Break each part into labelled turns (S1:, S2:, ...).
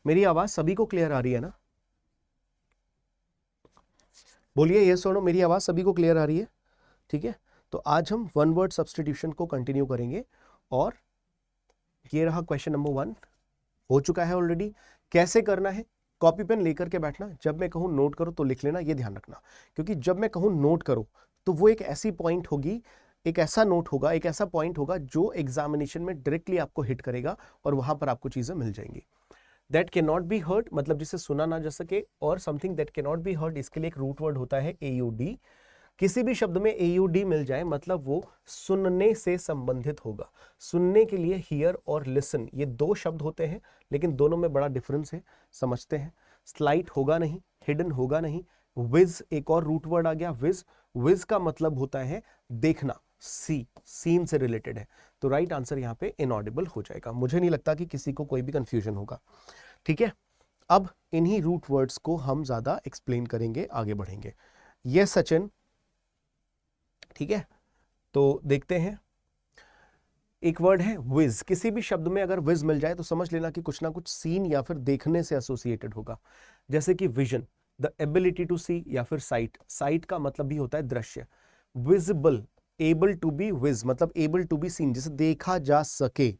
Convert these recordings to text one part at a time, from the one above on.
S1: मेरी आवाज सभी को क्लियर आ रही है ना? बोलिए यस और नो, मेरी आवाज सभी को क्लियर आ रही है? ठीक है, तो आज हम वन वर्ड सब्स्टिट्यूशन को कंटिन्यू करेंगे और ये रहा क्वेश्चन नंबर 1, हो चुका है ऑलरेडी। कैसे करना है? कॉपी पेन लेकर के बैठना, जब मैं कहूं नोट करो तो लिख लेना, ये ध्यान रखना, क्योंकि जब मैं कहूं नोट करो तो वो एक ऐसी पॉइंट होगी, एक ऐसा नोट होगा, एक ऐसा पॉइंट होगा जो एग्जामिनेशन में डायरेक्टली आपको हिट करेगा और वहां पर आपको चीजें मिल जाएंगी। That can not be heard, मतलब जिसे सुना ना जा सके, और something that can not be heard, इसके लिए एक रूट वर्ड होता है AUD। किसी भी शब्द में AUD मिल जाए मतलब वो सुनने से संबंधित होगा। सुनने के लिए हियर और लिसन, ये दो शब्द होते हैं, लेकिन दोनों में बड़ा डिफरेंस है, समझते हैं। स्लाइट होगा नहीं, हिडन होगा नहीं। विज एक और रूट वर्ड आ गया, विज। विज का मतलब होता है देखना, सी, सीन से रिलेटेड है। तो राइट आंसर यहां पे इनऑडिबल हो जाएगा। मुझे नहीं लगता कि किसी को कोई भी कंफ्यूजन होगा। ठीक है, अब इन्हीं रूट वर्ड्स को हम ज्यादा एक्सप्लेन करेंगे, आगे बढ़ेंगे। ये सचिन, ठीक है, तो देखते हैं। एक वर्ड है विज। किसी भी शब्द में अगर विज मिल जाए तो समझ लेना कि कुछ ना कुछ सीन या फिर देखने से एसोसिएटेड होगा। जैसे कि विजन, द एबिलिटी टू सी, या फिर साइट। साइट का मतलब भी होता है दृश्य। विजिबल, एबल टू बी विज मतलब एबल टू बी सीन, जिसे देखा जा सके।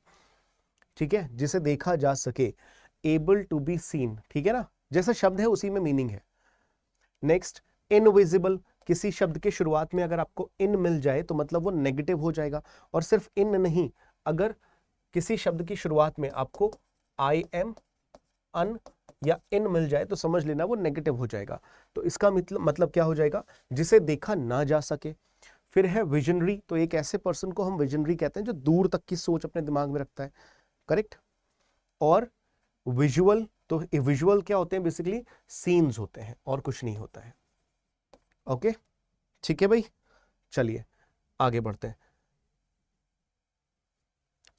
S1: ठीक है, जिसे देखा जा सके, एबल टू बी सीन। ठीक है ना, जैसा शब्द है उसी में मीनिंग है। Next, invisible. किसी शब्द के शुरुआत में अगर आपको इन मिल जाए तो मतलब वो नेगेटिव हो जाएगा। और सिर्फ इन नहीं, अगर किसी शब्द की शुरुआत में आपको आई एम, अन या इन मिल जाए तो समझ लेना वो नेगेटिव हो जाएगा। तो इसका मतलब क्या हो जाएगा? जिसे देखा ना जा सके। फिर है विजनरी, तो एक ऐसे पर्सन को हम विजनरी कहते हैं जो दूर तक की सोच अपने दिमाग में रखता है। करेक्ट। और विजुअल, तो विजुअल क्या होते हैं? बेसिकली सीन्स होते हैं और कुछ नहीं होता है। ओके, ठीक है भाई, चलिए आगे बढ़ते हैं।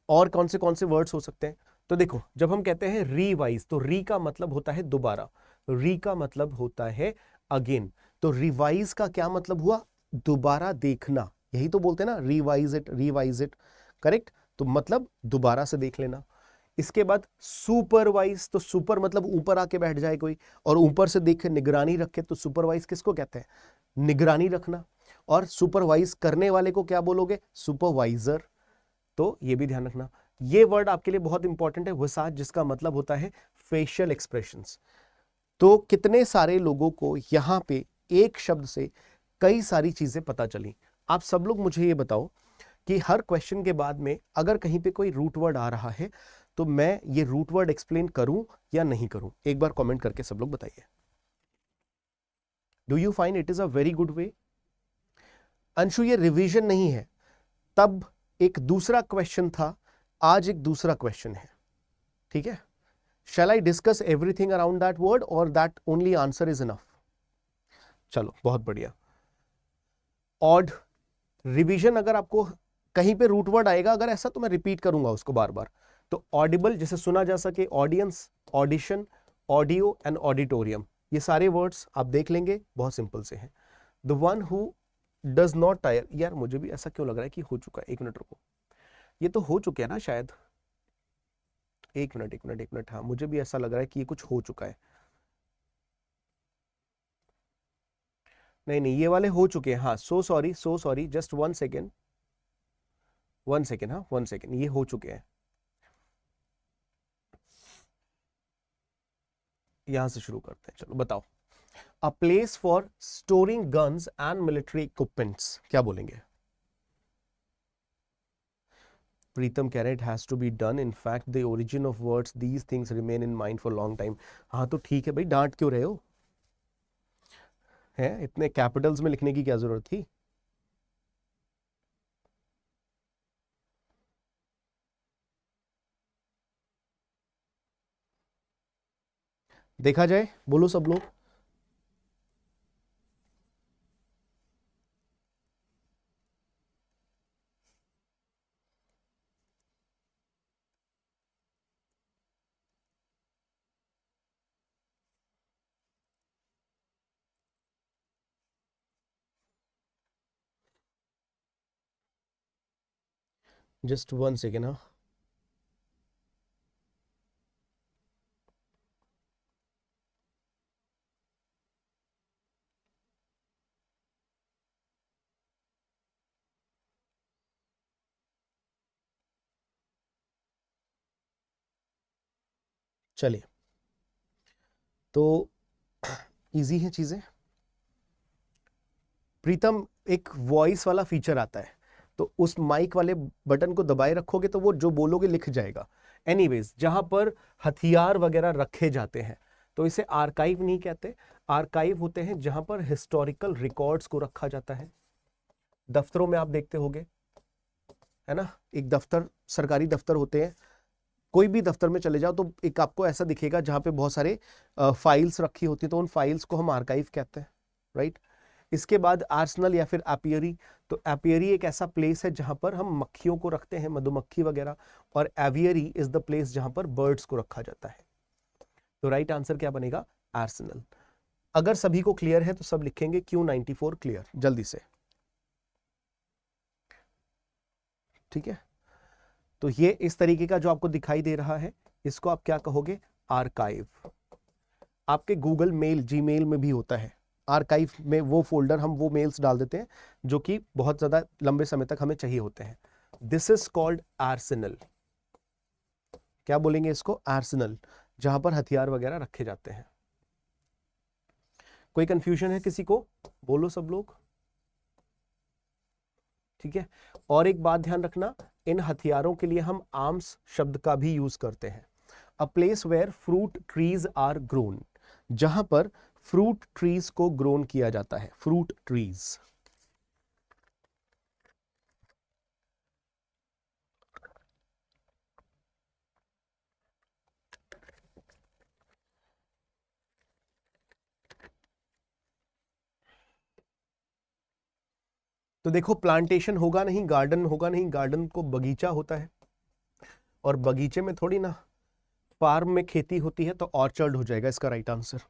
S1: और कौन से वर्ड्स हो सकते हैं? तो देखो, जब हम कहते हैं रिवाइज, तो री का मतलब होता है दोबारा, री का मतलब होता है अगेन। तो रिवाइज का क्या मतलब हुआ? दोबारा देखना, यही तो बोलते हैं ना, revise it, revise it. Correct, तो मतलब दोबारा से देख लेना। इसके बाद सुपरवाइज, तो सुपर मतलब ऊपर आके बैठ जाए कोई, और ऊपर से देखे, निगरानी रखे, तो सुपरवाइज किसको कहते हैं? निगरानी रखना। और सुपरवाइज करने वाले को क्या बोलोगे? सुपरवाइजर। तो ये भी ध्यान रखना। ये वर्ड आपके लिए बहुत इंपॉर्टेंट है, विसाज, जिसका मतलब होता है फेशियल एक्सप्रेशंस। तो कितने सारे लोगों को यहां पे एक शब्द से कई सारी चीजें पता चली। आप सब लोग मुझे ये बताओ कि हर क्वेश्चन के बाद में अगर कहीं पे कोई रूट वर्ड आ रहा है तो मैं ये रूट वर्ड एक्सप्लेन करूं या नहीं करूं? एक बार कमेंट करके सब लोग बताइए। Do you find it is a very good way? Anshu, ये रिवीजन नहीं है, तब एक दूसरा क्वेश्चन था, आज एक दूसरा क्वेश्चन है। ठीक है, shall I discuss everything around that word और that only answer is enough? चलो बहुत बढ़िया। ऑड, रिवीजन, अगर आपको कहीं पे रूट वर्ड आएगा अगर ऐसा, तो मैं रिपीट करूंगा उसको बार बार। तो ऑडिबल, जिसे सुना जा सके, audience, audition, audio and auditorium, ये सारे वर्ड्स आप देख लेंगे, बहुत सिंपल से हैं। The one who does not tyre, यार मुझे भी ऐसा क्यों लग रहा है कि हो चुका है, एक मिनट रुको, ये तो हो चुके हैं ना शायद। एक मिनट, एक मिनट, एक मिनट, हाँ मुझे भी ऐसा लग रहा है कि ये कुछ हो चुका है। नहीं नहीं, ये वाले हो चुके हैं, हाँ, so sorry, so sorry, just 1 second, 1 second, हाँ 1 सेकेंड, ये हो चुके हैं। यहां से शुरू करते हैं, चलो बताओ। A place for storing guns and military equipments, क्या बोलेंगे? प्रीतम कह रहे it has to be done, in fact the origin of words these things remain in mind for long time. हाँ तो ठीक है भाई, डांट क्यों रहे हो? हैं, इतने कैपिटल्स में लिखने की क्या जरूरत थी? देखा जाए, बोलो सब लोग। जस्ट 1 सेकेंड, हाँ। चलिए, तो इजी है चीजें। प्रीतम, एक वॉइस वाला फीचर आता है, तो उस माइक वाले बटन को दबाए रखोगे तो वो जो बोलोगे लिख जाएगा। एनीवेज, जहां पर हथियार वगैरह रखे जाते हैं तो इसे आर्काइव नहीं कहते। आर्काइव होते हैं जहां पर हिस्टोरिकल रिकॉर्ड्स को रखा जाता है। दफ्तरों में आप देखते होंगे, है ना, एक दफ्तर, सरकारी दफ्तर होते हैं, कोई भी दफ्तर में चले जाओ तो एक आपको ऐसा दिखेगा जहां पे बहुत सारे फाइल्स रखी होती है, तो उन फाइल्स को हम आर्काइव कहते हैं, राइट। इसके बाद आर्सनल या फिर एपियरी। तो एपियरी एक ऐसा प्लेस है जहां पर हम मक्खियों को रखते हैं, मधुमक्खी वगैरह, और एवियरी इज द प्लेस जहां पर बर्ड्स को रखा जाता है। तो राइट आंसर क्या बनेगा? आर्सेनल। अगर सभी को क्लियर है तो सब लिखेंगे Q94 क्लियर जल्दी से, ठीक है। तो ये इस तरीके का जो आपको दिखाई दे रहा है, इसको आप क्या कहोगे? आर्काइव। आपके गूगल मेल, जीमेल में भी होता है आर्काइव में वो फोल्डर, हम वो मेल्स डाल देते हैं जो कि बहुत ज्यादा लंबे समय तक हमें चाहिए होते हैं। This is called Arsenal. क्या बोलेंगे इसको? आर्सेनल, जहां पर हथियार वगैरह रखे जाते हैं। कोई कंफ्यूजन है किसी को? बोलो सब लोग, ठीक है। और एक बात ध्यान रखना, इन हथियारों के लिए हम आर्म्स शब्द का भी यूज करते हैं। A place where fruit trees are grown, जहां पर फ्रूट ट्रीज को ग्रोन किया जाता है, फ्रूट ट्रीज। तो देखो, प्लांटेशन होगा नहीं, गार्डन होगा नहीं, गार्डन को बगीचा होता है, और बगीचे में थोड़ी ना फार्म में खेती होती है, तो ऑर्चर्ड हो जाएगा इसका राइट आंसर।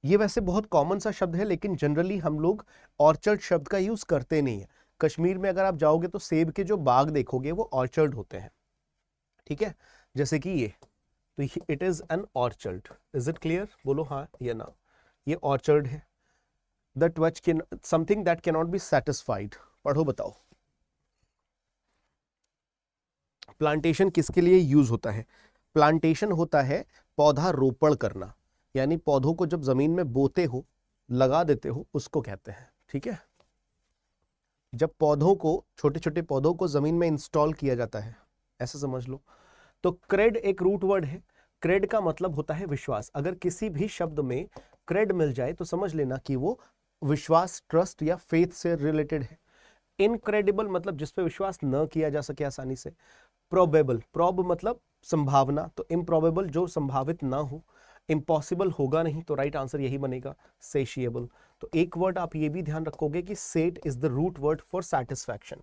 S1: ये वैसे बहुत कॉमन सा शब्द है, लेकिन जनरली हम लोग ऑर्चर्ड शब्द का यूज करते नहीं है। कश्मीर में अगर आप जाओगे तो सेब के जो बाग देखोगे वो ऑर्चर्ड होते हैं, ठीक है। जैसे कि ये, तो it is an orchard. Is it clear? बोलो हाँ या ना। ये ऑर्चर्ड है। That which can, something that can not be satisfied. पढ़ो बताओ, प्लांटेशन किसके लिए यूज होता है? प्लांटेशन होता है पौधा रोपण करना, यानी पौधों को जब जमीन में बोते हो, लगा देते हो, उसको कहते हैं, ठीक है। जब पौधों को, छोटे छोटे पौधों को जमीन में इंस्टॉल किया जाता है, ऐसा समझ लो। तो क्रेड एक रूट वर्ड है। क्रेड का मतलब होता है विश्वास। अगर किसी भी शब्द में क्रेड मिल जाए तो समझ लेना कि वो विश्वास, ट्रस्ट या फेथ से रिलेटेड है। इनक्रेडिबल मतलब जिस पे विश्वास न किया जा सके आसानी से। प्रोबेबल, प्रोब मतलब संभावना, तो इम्प्रोबेबल जो संभावित ना हो। इम्पॉसिबल होगा नहीं, तो राइट आंसर यही बनेगा, सेशिएबल। तो एक वर्ड आप ये भी ध्यान रखोगे कि set is the root word for satisfaction.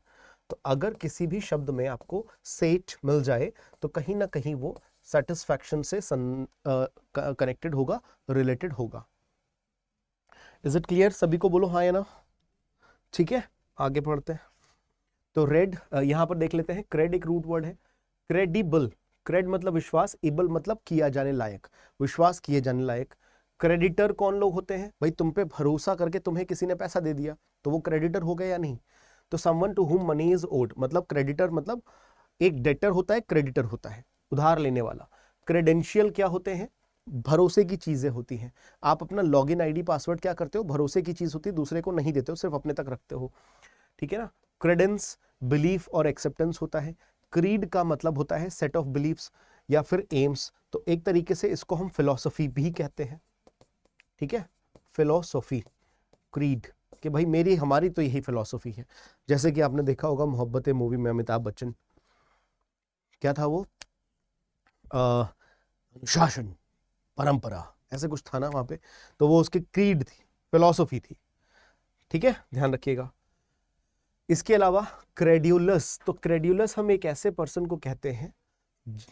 S1: तो अगर किसी भी शब्द में आपको सेट मिल जाए तो कहीं ना कहीं वो सेटिस्फैक्शन से कनेक्टेड होगा, रिलेटेड होगा। Is it clear? सभी को बोलो हाँ या ना, ठीक है। आगे पढ़ते हैं। तो रेड, यहां पर देख लेते हैं, क्रेड एक रूट वर्ड है। क्रेडिबल, क्रेड मतलब विश्वास, इबल मतलब किया जाने लायक, विश्वास किए जाने लायक। क्रेडिटर कौन लोग होते हैं? भाई तुम पे भरोसा करके तुम्हें किसी ने पैसा दे दिया, तो वो क्रेडिटर हो गए या नहीं? तो someone to whom money is owed, मतलब क्रेडिटर मतलब एक डेटर होता है, क्रेडिटर होता है उधार लेने वाला। क्रेडेंशियल क्या होते हैं? भरोसे की चीजें होती हैं। आप अपना लॉगिन आईडी पासवर्ड क्या करते हो? भरोसे की चीज होती है, दूसरे को नहीं देते हो, सिर्फ अपने तक रखते हो, ठीक है ना। क्रेडेंस बिलीफ और एक्सेप्टेंस होता है। क्रीड का मतलब होता है सेट ऑफ बिलीफ्स या फिर एम्स, तो एक तरीके से इसको हम फिलॉसफी भी कहते हैं, ठीक है। फिलॉसफी, क्रीड, कि भाई मेरी, हमारी तो यही फिलॉसफी है। जैसे कि आपने देखा होगा मोहब्बतें मूवी में अमिताभ बच्चन, क्या था वो, अनुशासन, परंपरा, ऐसे कुछ था ना वहां पे, तो वो उसकी क्रीड थी, फिलॉसफी थी, ठीक है, ध्यान रखिएगा। इसके अलावा क्रेड्यूलस, तो क्रेड्यूलस हम एक ऐसे पर्सन को कहते हैं,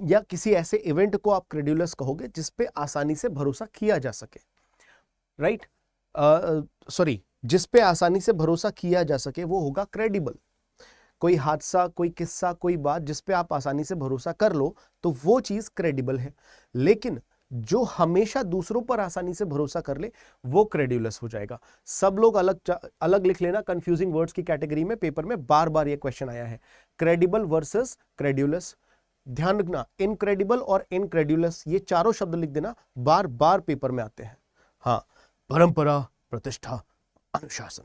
S1: या किसी ऐसे इवेंट को आप क्रेड्यूलस कहोगे जिसपे आसानी से भरोसा किया जा सके, राइट। सॉरी, जिसपे आसानी से भरोसा किया जा सके वो होगा क्रेडिबल। कोई हादसा, कोई किस्सा, कोई बात जिसपे आप आसानी से भरोसा कर लो तो वो चीज क्रेडिबल है। लेकिन जो हमेशा दूसरों पर आसानी से भरोसा कर ले वो क्रेड्यूलस हो जाएगा। सब लोग अलग अलग लिख लेना, कंफ्यूजिंग वर्ड्स की कैटेगरी में पेपर में बार बार ये क्वेश्चन आया है। क्रेडिबल वर्सेस क्रेड्यूलस, ध्यान रखना, इनक्रेडिबल और इनक्रेड्यूलस ये चारों शब्द लिख देना, बार बार पेपर में आते हैं। हाँ, परंपरा, प्रतिष्ठा, अनुशासन।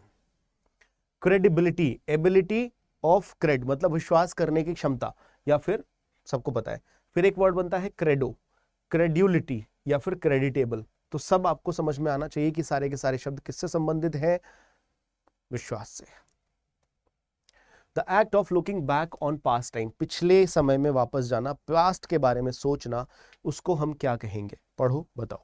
S1: क्रेडिबिलिटी, एबिलिटी ऑफ क्रेड मतलब विश्वास करने की क्षमता, या फिर सबको पता है। फिर एक वर्ड बनता है क्रेडो, क्रेड्यूलिटी या फिर क्रेडिटेबल। तो सब आपको समझ में आना चाहिए कि सारे के सारे शब्द किससे संबंधित हैं, विश्वास से। The act of looking back on past time, पिछले समय में वापस जाना, पास्ट के बारे में सोचना, उसको हम क्या कहेंगे? पढ़ो, बताओ।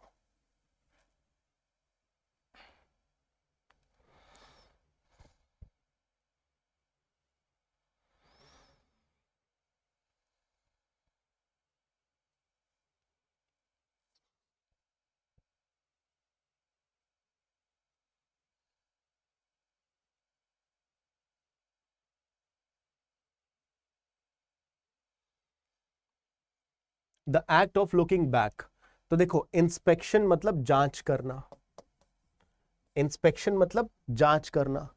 S1: The act of looking back, तो देखो इंस्पेक्शन मतलब जांच करना, इंस्पेक्शन मतलब जांच करना।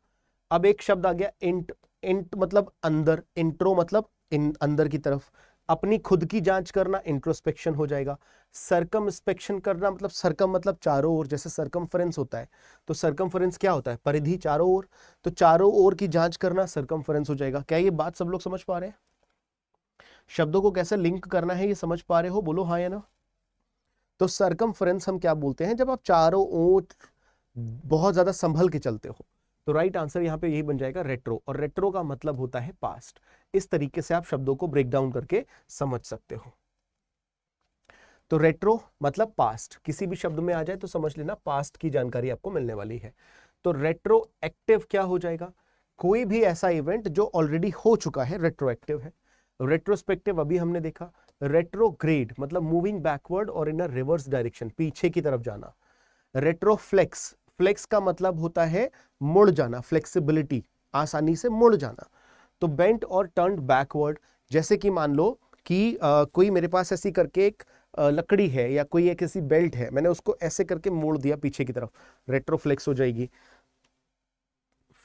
S1: अब एक शब्द आ गया इंट, इंट मतलब अंदर, इंट्रो मतलब अंदर की तरफ, अपनी खुद की जांच करना इंट्रोस्पेक्शन हो जाएगा। सरकमस्पेक्शन करना मतलब सरकम मतलब चारों ओर, जैसे सरकमफरेंस होता है, तो सरकमफरेंस क्या होता है? परिधि, चारों ओर, तो चारों ओर की जांच करना सरकमफरेंस हो जाएगा। क्या ये बात सब लोग समझ पा रहे हैं? शब्दों को कैसे लिंक करना है ये समझ पा रहे हो? बोलो हाँ या ना। तो सरकमफरेंस हम क्या बोलते हैं? जब आप चारों ओर बहुत ज्यादा संभल के चलते हो। तो राइट आंसर यहां पे यही बन जाएगा, रेट्रो, और रेट्रो का मतलब होता है पास्ट। इस तरीके से आप शब्दों को ब्रेक डाउन करके समझ सकते हो। तो रेट्रो मतलब पास्ट, किसी भी शब्द में आ जाए तो समझ लेना पास्ट की जानकारी आपको मिलने वाली है। तो रेट्रो एक्टिव क्या हो जाएगा? कोई भी ऐसा इवेंट जो ऑलरेडी हो चुका है, रेट्रोएक्टिव है। रेट्रोस्पेक्टिव अभी हमने देखा। रेट्रोग्रेड मतलब मूविंग बैकवर्ड और इन अ रिवर्स डायरेक्शन, पीछे की तरफ जाना। रेट्रोफ्लेक्स, फ्लेक्स का मतलब होता है मुड़ जाना, फ्लेक्सिबिलिटी, आसानी से मुड़ जाना। तो बेंट और टर्न्ड बैकवर्ड, जैसे कि मान लो कि कोई मेरे पास ऐसी करके एक लकड़ी है या कोई एक ऐसी बेल्ट है, मैंने उसको ऐसे करके मोड़ दिया पीछे की तरफ, रेट्रोफ्लेक्स हो जाएगी।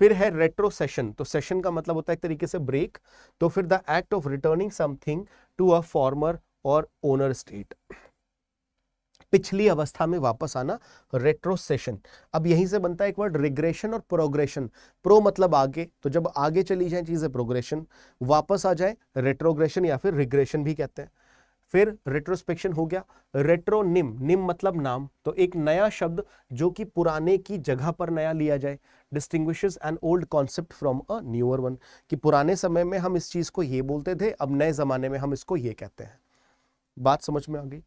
S1: फिर है रेट्रोसेशन, तो सेशन का मतलब होता है एक तरीके से ब्रेक। तो फिर the act of returning something to a former और ओनर स्टेट, पिछली अवस्था में वापस आना, रेट्रोसेशन। अब यहीं से बनता है एक वर्ड रिग्रेशन और प्रोग्रेशन। प्रो मतलब आगे, तो जब आगे चली जाए चीजें प्रोग्रेशन, वापस आ जाए रेट्रोग्रेशन या फिर रिग्रेशन भी कहते हैं। फिर रेट्रोस्पेक्शन हो गया। रेट्रोनिम, निम मतलब नाम, तो एक नया शब्द जो कि पुराने की जगह पर नया लिया जाए। Distinguishes an old concept from a newer one, कि पुराने समय में हम इस चीज को ये बोलते थे, अब नए जमाने में हम इसको ये कहते हैं। बात समझ में आ गई?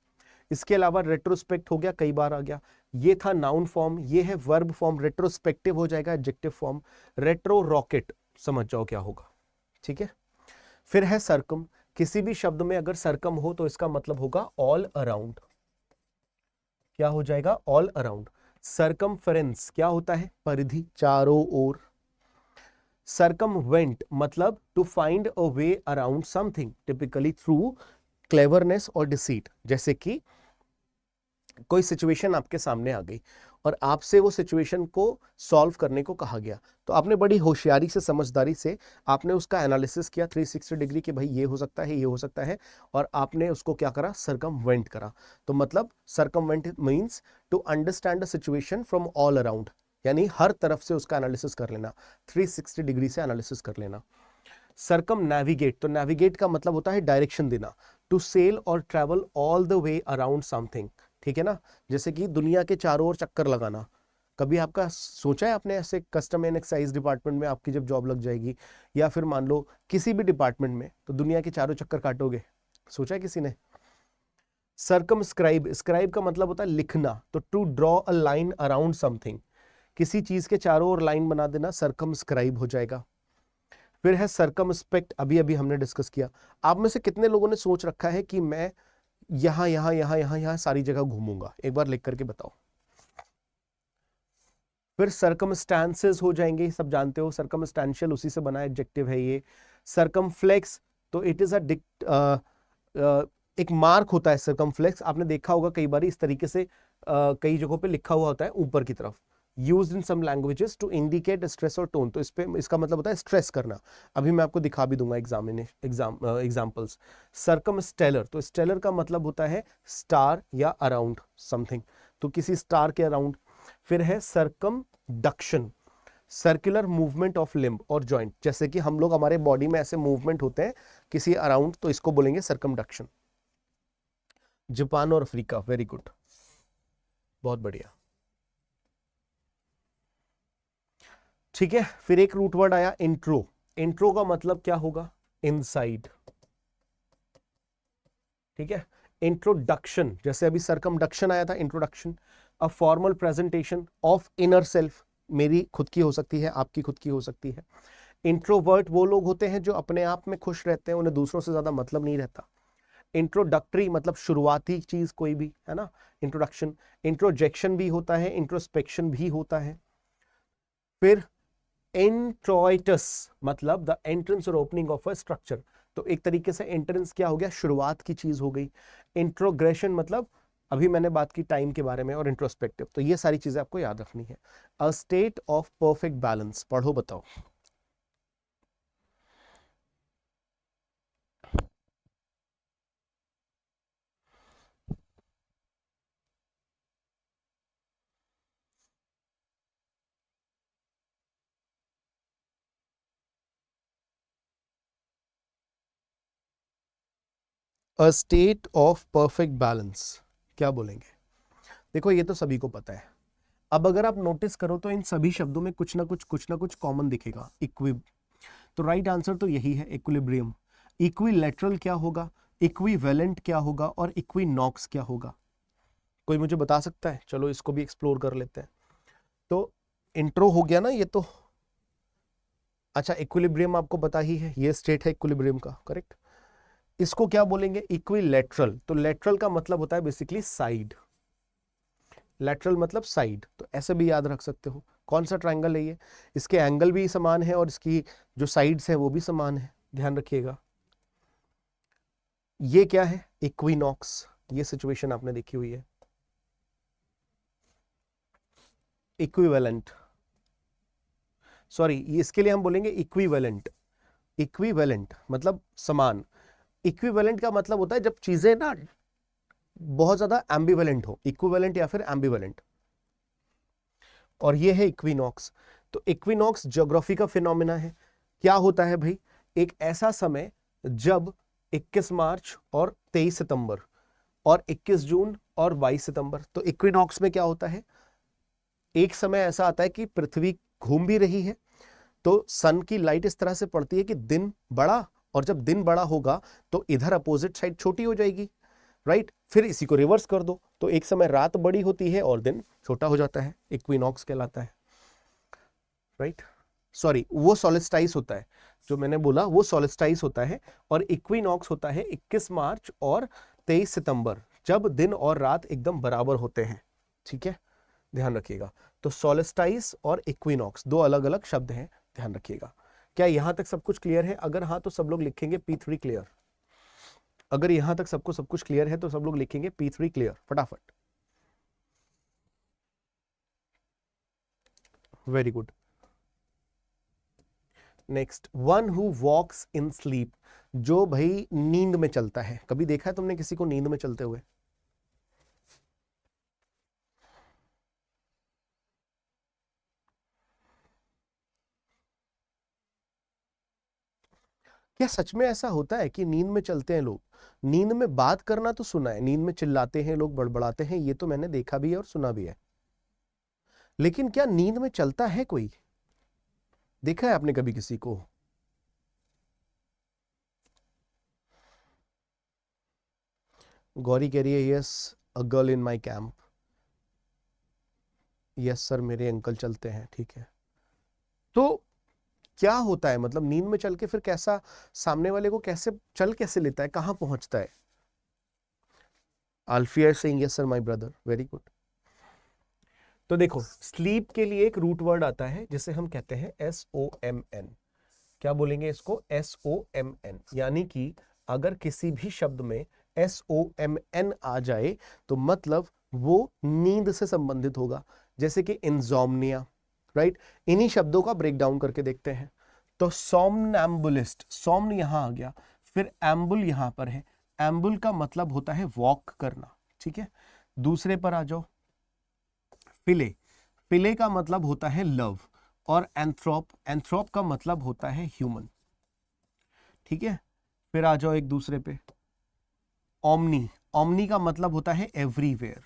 S1: इसके अलावा रेट्रोस्पेक्ट हो गया, कई बार आ गया। ये था नाउन फॉर्म, ये है वर्ब फॉर्म। रेट्रोस्पेक्टिव हो जाएगा एडजेक्टिव फॉर्म। रेट्रो रॉकेट, समझ जाओ क्या होगा, ठीक है। फिर है सरकम, किसी भी शब्द में अगर सरकम हो तो इसका मतलब होगा ऑल अराउंड। क्या हो जाएगा? All around. सरकमफेरेंस क्या होता है? परिधि, चारों ओर। सरकमवेंट मतलब to find a way around something, typically through cleverness और डिसीट। जैसे कि कोई सिचुएशन आपके सामने आ गई और आपसे वो सिचुएशन को सॉल्व करने को कहा गया, तो आपने बड़ी होशियारी से, समझदारी से आपने उसका एनालिसिस किया 360 डिग्री कि भाई ये हो सकता है, ये हो सकता है, और आपने उसको क्या करा? सरकमवेंट करा। तो मतलब circumvent means to understand the situation from all around, यानी हर तरफ से उसका एनालिसिस कर लेना, 360 डिग्री से एनालिसिस कर लेना। सरकम नेविगेट, तो नेविगेट का मतलब होता है डायरेक्शन देना। टू सेल और travel all the way around something, ठीक है ना। जैसे कि दुनिया के चारों ओर चक्कर लगाना। कभी आपका सोचा है आपने ऐसे कस्टम एंड एक्साइज डिपार्टमेंट में आपकी जब जॉब लग जाएगी, या फिर मान लो किसी भी डिपार्टमेंट में, तो दुनिया के चारों चक्कर काटोगे? सोचा है किसी ने? सर्कमस्क्राइब, स्क्राइब का मतलब होता है लिखना, तो to draw a line around something, किसी चीज के चारों ओर लाइन बना देना, सर्कमस्क्राइब हो जाएगा। फिर है सर्कमस्पेक्ट, अभी अभी हमने डिस्कस किया। आप में से कितने लोगों ने सोच रखा है कि मैं यहां यहां यहां यहां यहां सारी जगह घूमूंगा? एक बार लिख करके बताओ। फिर सर्कमस्टांसेस हो जाएंगे, सब जानते हो, सर्कमस्टांशियल उसी से बना एडजेक्टिव है ये। सर्कमफ्लेक्स, तो इट इज एक मार्क होता है सर्कमफ्लेक्स, आपने देखा होगा कई बार इस तरीके से कई जगहों पे लिखा हुआ होता है ऊपर की तरफ, used in some languages to indicate stress और टोन। तो इस पे इसका मतलब होता है स्ट्रेस करना। अभी मैं आपको दिखा भी दूंगा एग्जाम्पल्स। सर्कमस्टेलर, तो स्टेलर का मतलब होता है स्टार या अराउंड समथिंग, तो किसी स्टार के अराउंड। फिर है circumduction, circular movement of limb और जॉइंट, जैसे कि हम लोग हमारे बॉडी में ऐसे मूवमेंट होते हैं किसी अराउंड, तो इसको बोलेंगे सर्कमडक्शन। जापान और अफ्रीका, वेरी गुड, बहुत बढ़िया। ठीक है, फिर एक रूट वर्ड आया इंट्रो। इंट्रो का मतलब क्या होगा? इनसाइड। ठीक है, इंट्रोडक्शन, जैसे अभी सर्कमडक्शन आया था, introduction. A formal presentation of inner self, मेरी खुद की हो सकती है, आपकी खुद की हो सकती है। इंट्रोवर्ट वो लोग होते हैं जो अपने आप में खुश रहते हैं, उन्हें दूसरों से ज्यादा मतलब नहीं रहता। इंट्रोडक्टरी मतलब शुरुआती चीज कोई भी, है ना, इंट्रोडक्शन। इंट्रोजेक्शन भी होता है, इंट्रोस्पेक्शन भी होता है। फिर इंट्रोइटस मतलब द एंट्रेंस और ओपनिंग ऑफ अ स्ट्रक्चर, तो एक तरीके से एंट्रेंस क्या हो गया? शुरुआत की चीज हो गई। इंट्रोग्रेशन मतलब अभी मैंने बात की टाइम के बारे में, और इंट्रोस्पेक्टिव, तो ये सारी चीजें आपको याद रखनी है। A state of perfect balance, पढ़ो बताओ। A state of perfect balance क्या बोलेंगे? देखो ये तो सभी को पता है। अब अगर आप नोटिस करो तो इन सभी शब्दों में कुछ ना कुछ कॉमन दिखेगा, इक्वि। तो राइट आंसर तो यही है, इक्विलिब्रियम। इक्विलैटरल क्या होगा, इक्विवेलेंट क्या होगा, और इक्विनॉक्स क्या होगा? कोई मुझे बता सकता है? चलो इसको भी एक्सप्लोर कर लेते हैं। तो इंट्रो हो गया ना ये तो। अच्छा, इक्विलिब्रियम आपको पता ही है, ये स्टेट है इक्विलिब्रियम का, करेक्ट। इसको क्या बोलेंगे? इक्विलैटरल। तो लैटरल का मतलब होता है बेसिकली साइड, लैटरल मतलब साइड, तो ऐसे भी याद रख सकते हो। कौन सा ट्रायंगल है ये? इसके एंगल भी समान है और इसकी जो साइड्स हैं वो भी समान है, ध्यान रखिएगा। ये क्या है? इक्विनॉक्स, ये सिचुएशन आपने देखी हुई है। इक्विवेलेंट, सॉरी, इसके लिए हम बोलेंगे इक्विवेलेंट। इक्विवेलेंट मतलब समान। इक्विवेलेंट का मतलब होता है जब चीजें ना बहुत ज्यादा एम्बिवेलेंट हो, इक्विवेलेंट या फिर एम्बिवेलेंट। और ये है इक्विनॉक्स। तो इक्विनॉक्स ज्योग्राफी का फिनोमिना है। क्या होता है भाई? एक ऐसा समय जब 21 मार्च और 23 सितंबर और 21 जून और 22 सितंबर, तो इक्विनॉक्स में क्या होता है? एक समय ऐसा आता है कि पृथ्वी घूम भी रही है, तो सन की लाइट इस तरह से पड़ती है कि दिन बड़ा, और जब दिन बड़ा होगा तो इधर अपोजिट साइड छोटी हो जाएगी, राइट। फिर इसी को रिवर्स कर दो, तो एक समय रात बड़ी होती है और दिन छोटा हो जाता है, इक्विनॉक्स कहलाता है, राइट। सॉरी, वो सोलिस्टाइस होता है, जो मैंने बोला वो सोलिस्टाइस होता है, और इक्विनॉक्स होता है 21 मार्च और 23 सितंबर, जब दिन और रात एकदम बराबर होते हैं, ठीक है, ध्यान रखिएगा। तो सोलिस्टाइस और इक्विनॉक्स दो अलग अलग शब्द हैं, ध्यान रखिएगा। क्या यहां तक सब कुछ क्लियर है? अगर हाँ तो सब लोग लिखेंगे P3 क्लियर। अगर यहां तक सबको सब कुछ क्लियर है तो सब लोग लिखेंगे P3 क्लियर फटाफट। Very good. Next, one who walks in sleep, जो भाई नींद में चलता है। कभी देखा है तुमने किसी को नींद में चलते हुए? क्या सच में ऐसा होता है कि नींद में चलते हैं लोग? नींद में बात करना तो सुना है, नींद में चिल्लाते हैं लोग, बड़बड़ाते हैं, ये तो मैंने देखा भी है और सुना भी है, लेकिन क्या नींद में चलता है कोई? देखा है आपने कभी किसी को? गौरी कह रही है yes, a girl in my camp. Yes sir, मेरे अंकल चलते हैं, ठीक है। तो क्या होता है, मतलब नींद में चल के फिर कैसा, सामने वाले को कैसे चल कैसे लेता है, कहां पहुंचता है? Alfiya saying yes sir my brother, very good. तो देखो, स्लीप के लिए एक रूट वर्ड आता है जिसे हम कहते हैं SOMN। क्या बोलेंगे इसको? SOMN, यानी कि अगर किसी भी शब्द में SOMN आ जाए तो मतलब वो नींद से संबंधित होगा। जैसे कि इंजोम्निया, राइट। इन्हीं शब्दों का ब्रेक डाउन करके देखते हैं। तो सोमनैम्बुलिस्ट, सोम्न यहां आ गया, फिर एम्बुल यहां पर है, एम्बुल का मतलब होता है वॉक करना, ठीक है। दूसरे पर आ जाओ, फिले, फिले का मतलब होता है लव, और एंथ्रोप, एंथ्रोप का मतलब होता है ह्यूमन, ठीक है। फिर आ जाओ एक दूसरे पे, ओमनी, ओमनी का मतलब होता है एवरीवेयर,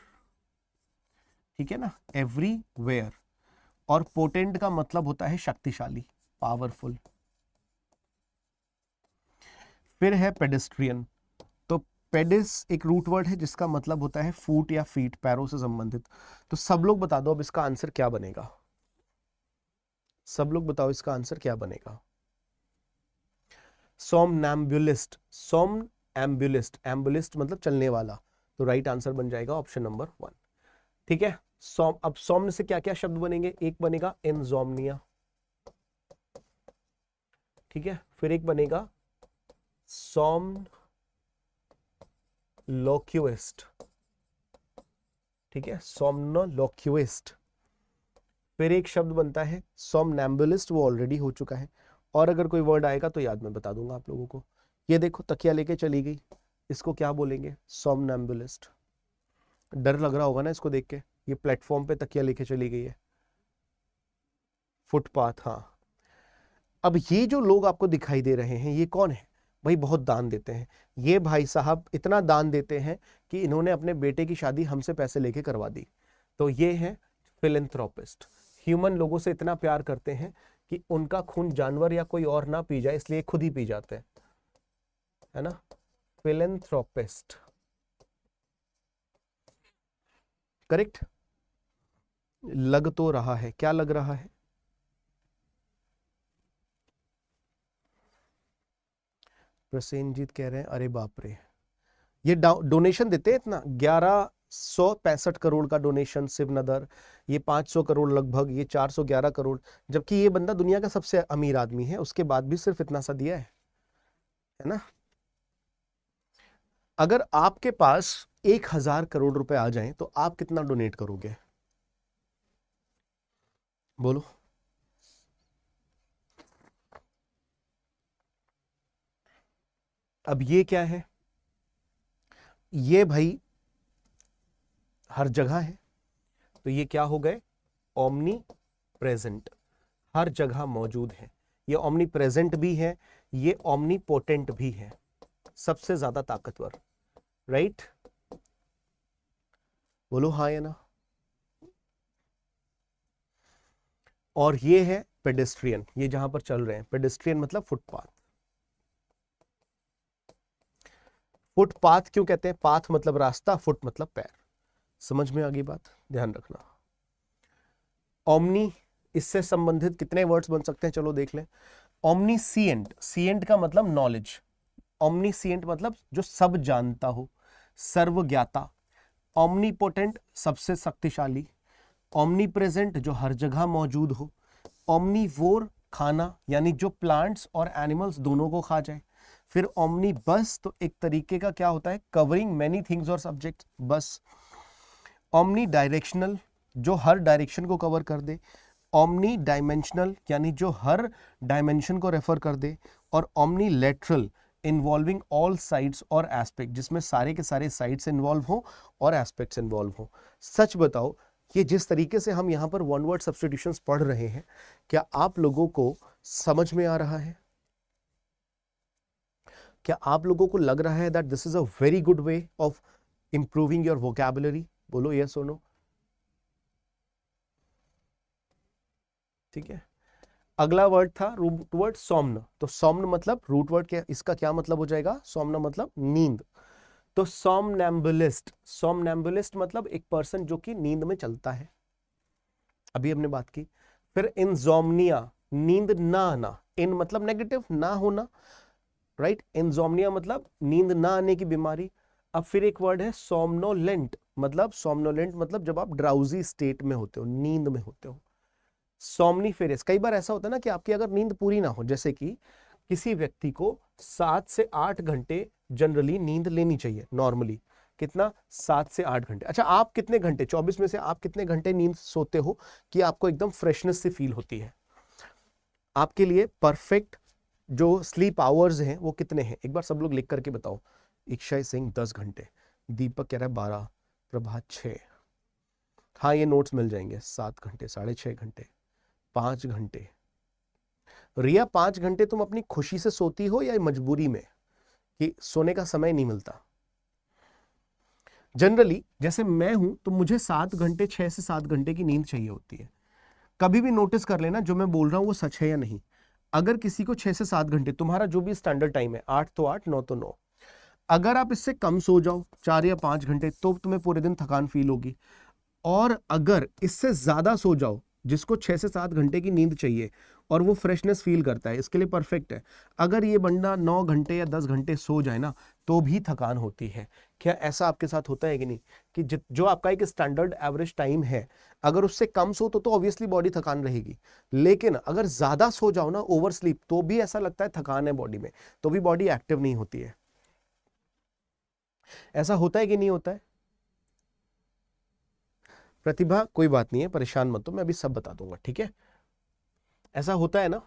S1: ठीक है ना, एवरीवेयर। और पोटेंट का मतलब होता है शक्तिशाली, पावरफुल। फिर है पेडेस्ट्रियन, तो पेडिस एक रूट वर्ड है जिसका मतलब होता है फूट या फीट, पैरों से संबंधित। तो सब लोग बता दो अब इसका आंसर क्या बनेगा, सब लोग बताओ इसका आंसर क्या बनेगा। सोमनैम्बुलिस्ट, सोमनैम्बुलिस्ट, एम्बुलिस्ट मतलब चलने वाला, तो राइट आंसर बन जाएगा ऑप्शन नंबर 1, ठीक है। अब सोम्न से क्या क्या शब्द बनेंगे, एक बनेगा इंजोम्निया, ठीक है, फिर एक बनेगा सोमनोलोक्विस्ट, ठीक है, सोमनोलोक्विस्ट। फिर एक शब्द बनता है सोमनैम्बुलिस्ट, वो ऑलरेडी हो चुका है, और अगर कोई वर्ड आएगा तो याद मैं बता दूंगा आप लोगों को। ये देखो तकिया लेके चली गई, इसको क्या बोलेंगे, सोमनैम्बुलिस्ट। डर लग रहा होगा ना इसको देख के, ये प्लेटफॉर्म पे तकिया लेके चली गई है, फुटपाथ, हाँ। अब ये जो लोग आपको दिखाई दे रहे हैं ये कौन है भाई, बहुत दान देते हैं। ये भाई साहब इतना दान देते हैं कि इन्होंने अपने बेटे की शादी हमसे पैसे लेके करवा दी। तो ये है फिलेंथ्रोपिस्ट, ह्यूमन लोगों से इतना प्यार करते हैं कि उनका खून जानवर या कोई और ना पी जाए इसलिए खुद ही पी जाते हैं, है ना, फिलेंथ्रोपिस्ट, करेक्ट। लग तो रहा है, क्या लग रहा है, प्रसेनजीत कह रहे हैं अरे बाप रे, ये डोनेशन देते हैं इतना, 1165 करोड़ का डोनेशन शिवनदर, ये 500 करोड़ लगभग, ये 411 करोड़, जबकि ये बंदा दुनिया का सबसे अमीर आदमी है, उसके बाद भी सिर्फ इतना सा दिया है ना। अगर आपके पास 1000 करोड़ रुपए आ जाएं तो आप कितना डोनेट करोगे, बोलो। अब ये क्या है, ये भाई हर जगह है, तो ये क्या हो गए, ओमनी प्रेजेंट, हर जगह मौजूद है। ये ओमनी प्रेजेंट भी है, ये ओमनी पोटेंट भी है, सबसे ज्यादा ताकतवर, राइट, बोलो हाँ या ना। और ये है पेडेस्ट्रियन, ये जहां पर चल रहे हैं, पेडेस्ट्रियन मतलब फुटपाथ। फुटपाथ क्यों कहते हैं, पाथ मतलब रास्ता, फुट मतलब पैर, समझ में आ गई बात, ध्यान रखना। ओमनी, इससे संबंधित कितने वर्ड्स बन सकते हैं, चलो देख लें। ओमनीसिएंट, सिएंट का मतलब नॉलेज, ओमनीसिएंट मतलब जो सब जानता हो, सर्वज्ञाता। ओमनीपोटेंट सबसे शक्तिशाली, ओमनी प्रेजेंट जो हर जगह मौजूद हो, ओमनीवोर खाना यानी जो प्लांट्स और एनिमल्स दोनों को खा जाए। फिर ओमनी बस, तो एक तरीके का क्या होता है, कवरिंग मैनी थिंग्स और सब्जेक्ट, बस। ओमनी डायरेक्शनल, जो हर डायरेक्शन को कवर कर दे। ओमनी डायमेंशनल यानी जो हर डायमेंशन को रेफर कर दे। और omni lateral, involving all sides और एस्पेक्ट, जिसमें सारे के सारे साइड्स इन्वॉल्व हो और एस्पेक्ट्स इन्वॉल्व हो। सच बताओ, ये जिस तरीके से हम यहां पर वन वर्ड सब्स्टिट्यूशंस पढ़ रहे हैं, क्या आप लोगों को समझ में आ रहा है, क्या आप लोगों को लग रहा है that this is a very good way of improving your vocabulary, बोलो यस और नो, ठीक है। अगला वर्ड था रूट वर्ड सोम्न, तो सोम्न मतलब रूट वर्ड क्या, इसका क्या मतलब हो जाएगा, सोम्न मतलब नींद। तो सोमनैम्बुलिस्ट, सोमनैम्बुलिस्ट मतलब एक पर्सन जो कि नींद में चलता है, अभी हमने बात की। फिर इंजोम्निया, नींद ना आना, इन मतलब नेगेटिव, ना होना, राइट, इंजोम्निया मतलब नींद ना आने की बीमारी। अब फिर एक वर्ड है सोमनोलेंट, मतलब सोमनोलेंट मतलब जब आप ड्राउजी स्टेट में होते हो, नींद में होते हो। सोमनीफेरस, कई बार ऐसा होता है ना कि आपकी अगर नींद पूरी ना हो, जैसे कि किसी व्यक्ति को 7 से 8 घंटे जनरली नींद लेनी चाहिए नॉर्मली, कितना 7 से 8 घंटे। अच्छा, आप कितने घंटे 24 में से आप कितने घंटे नींद सोते हो कि आपको एकदम फ्रेशनेस से फील होती है? आपके लिए परफेक्ट जो स्लीप आवर्स हैं वो कितने हैं? एक बार सब लोग लिख करके बताओ। इक्षय सिंह 10 घंटे, दीपक कह रहा है 12, प्रभात 6, हाँ ये नोट्स मिल जाएंगे, 7 घंटे, 6.5 घंटे, 5 घंटे। रिया 5 घंटे तुम अपनी खुशी से सोती हो या मजबूरी में कि सोने का समय नहीं मिलता? जनरली जैसे मैं हूं तो मुझे 7 घंटे, 6 से 7 घंटे की नींद चाहिए होती है। कभी भी नोटिस कर लेना जो मैं बोल रहा हूं वो सच है या नहीं। अगर किसी को 6 से 7 घंटे, तुम्हारा जो भी स्टैंडर्ड टाइम है, 8 तो 8, 9 तो 9, अगर आप इससे कम सो जाओ 4 या 5 घंटे तो तुम्हें पूरे दिन थकान फील होगी। और अगर इससे ज्यादा सो जाओ, जिसको 6 से 7 घंटे की नींद चाहिए और वो फ्रेशनेस फील करता है, इसके लिए परफेक्ट है। अगर ये बंदा 9 घंटे या 10 घंटे सो जाए ना तो भी थकान होती है। क्या ऐसा आपके साथ होता है कि नहीं, कि जो आपका एक स्टैंडर्ड एवरेज टाइम है, अगर उससे कम सो तो ऑब्वियसली बॉडी थकान रहेगी, लेकिन अगर ज्यादा सो जाओ ना, ओवर स्लीप, तो भी ऐसा लगता है थकान है बॉडी में, तो भी बॉडी एक्टिव नहीं होती है। ऐसा होता है कि नहीं होता है? प्रतिभा कोई बात नहीं है, परेशान मत हो, मैं अभी सब बता दूंगा, ठीक है? ऐसा होता है ना?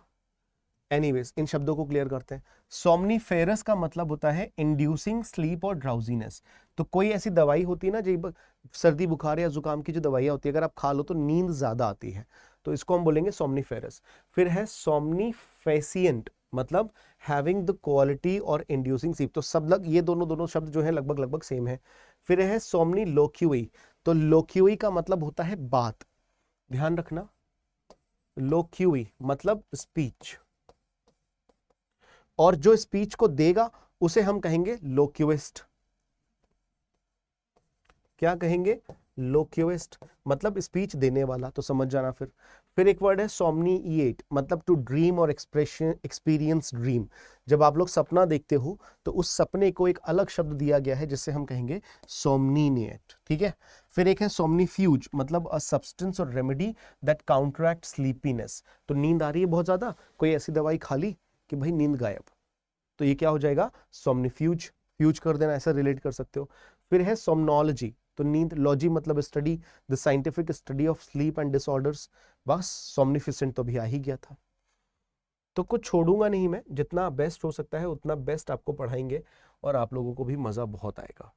S1: एनीवेज, इन शब्दों को क्लियर करते हैं। सोमनीफेरस का मतलब होता है इंड्यूसिंग स्लीप और ड्राउजीनेस। तो कोई ऐसी दवाई होती है ना, जो सर्दी बुखार या जुकाम की जो दवाइयां होती है, अगर आप खा लो तो नींद ज्यादा आती है, तो इसको हम बोलेंगे सोमनीफेरस। फिर है सोमनीफेसिएंट, मतलब हैविंग द क्वालिटी और इंड्यूसिंग स्लीप। तो सब लग ये दोनों शब्द जो है लगभग लगभग सेम है। फिर है सोमनी लोक्यूई। तो लोक्यूई का मतलब होता है बात, ध्यान रखना, लोक्यूई मतलब स्पीच, और जो स्पीच को देगा उसे हम कहेंगे लोक्यूइस्ट। क्या कहेंगे? लोक्यूइस्ट, मतलब स्पीच देने वाला, तो समझ जाना। फिर एक वर्ड है सोमनीएट, मतलब टू ड्रीम और एक्सप्रेशन एक्सपीरियंस ड्रीम। जब आप लोग सपना देखते हो तो उस सपने को एक अलग शब्द दिया गया है जिससे हम कहेंगे सोमनीएट, ठीक है? फिर एक है सोमनीफ्यूज, मतलब अ सब्सटेंस और रेमेडी दैट काउंटरैक्ट स्लीपीनेस। तो नींद आ रही है बहुत ज्यादा, कोई ऐसी दवाई खा ली कि भाई नींद गायब, तो ये क्या हो जाएगा? सोमनीफ्यूज, फ्यूज कर देना, ऐसा रिलेट कर सकते हो। फिर है सोमनोलॉजी, तो नींद, लॉजी मतलब study, the scientific study of sleep and disorders. बस सोमनिफिसेंट तो भी आ ही गया था। तो कुछ छोड़ूंगा नहीं मैं, जितना बेस्ट हो सकता है उतना बेस्ट आपको पढ़ाएंगे और आप लोगों को भी मजा बहुत आएगा।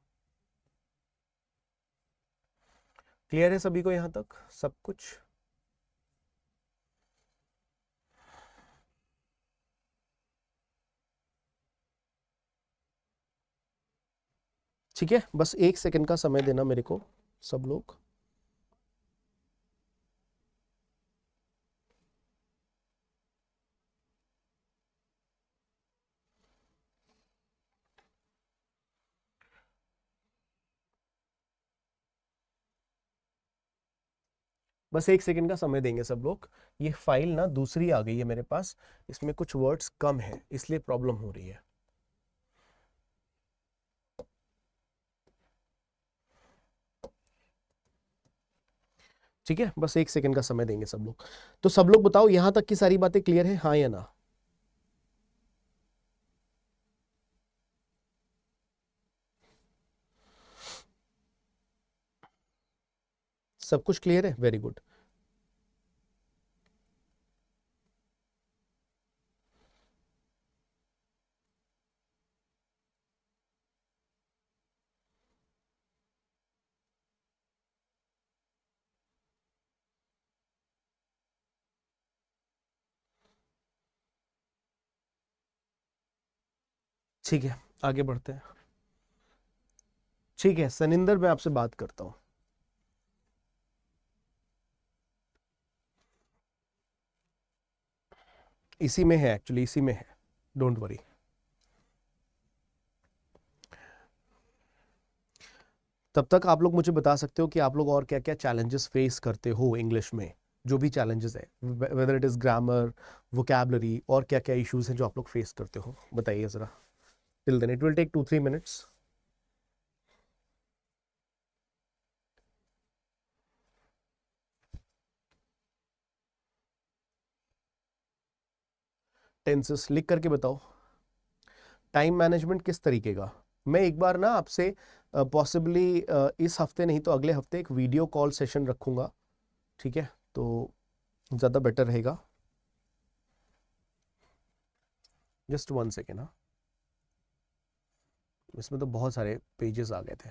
S1: क्लियर है सभी को यहां तक सब कुछ? ठीक है, बस 1 सेकंड का समय देना मेरे को सब लोग। बस 1 सेकंड का समय देंगे सब लोग। ये फाइल ना दूसरी आ गई है मेरे पास, इसमें कुछ वर्ड्स कम है इसलिए प्रॉब्लम हो रही है। ठीक है, बस 1 सेकंड का समय देंगे सब लोग। तो सब लोग बताओ, यहां तक की सारी बातें क्लियर है, हाँ या ना? सब कुछ क्लियर है, वेरी गुड। ठीक है, आगे बढ़ते हैं। ठीक है सनिंदर, मैं आपसे बात करता हूं। इसी में है, एक्चुअली इसी में है, डोंट वरी। तब तक आप लोग मुझे बता सकते हो कि आप लोग और क्या क्या चैलेंजेस फेस करते हो इंग्लिश में, जो भी चैलेंजेस है, whether it is grammar, vocabulary, और क्या क्या इश्यूज हैं जो आप लोग फेस करते हो, बताइए जरा। Till then it will take 2-3 minutes. Tenses लिख करके बताओ। टाइम मैनेजमेंट किस तरीके का? मैं एक बार ना आपसे पॉसिबली इस हफ्ते नहीं तो अगले हफ्ते एक वीडियो कॉल सेशन रखूँगा, ठीक है, तो ज़्यादा बेटर रहेगा। Just 1 second. हाँ, इसमें तो बहुत सारे पेजेस आ गए थे।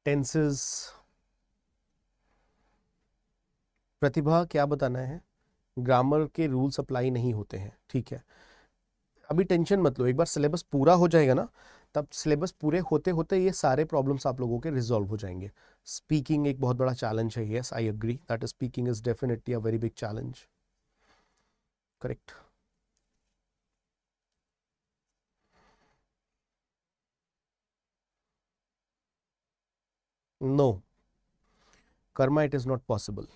S1: टेंसेस, प्रतिभा क्या बताना है? ग्रामर के रूल्स अप्लाई नहीं होते हैं, ठीक है। अभी टेंशन मत लो, एक बार सिलेबस पूरा हो जाएगा ना, तब सिलेबस पूरे होते होते ये सारे प्रॉब्लम्स आप लोगों के रिजॉल्व हो जाएंगे। स्पीकिंग एक बहुत बड़ा चैलेंज है, yes I agree that speaking is definitely a very big challenge, correct. No, Karma it is not possible.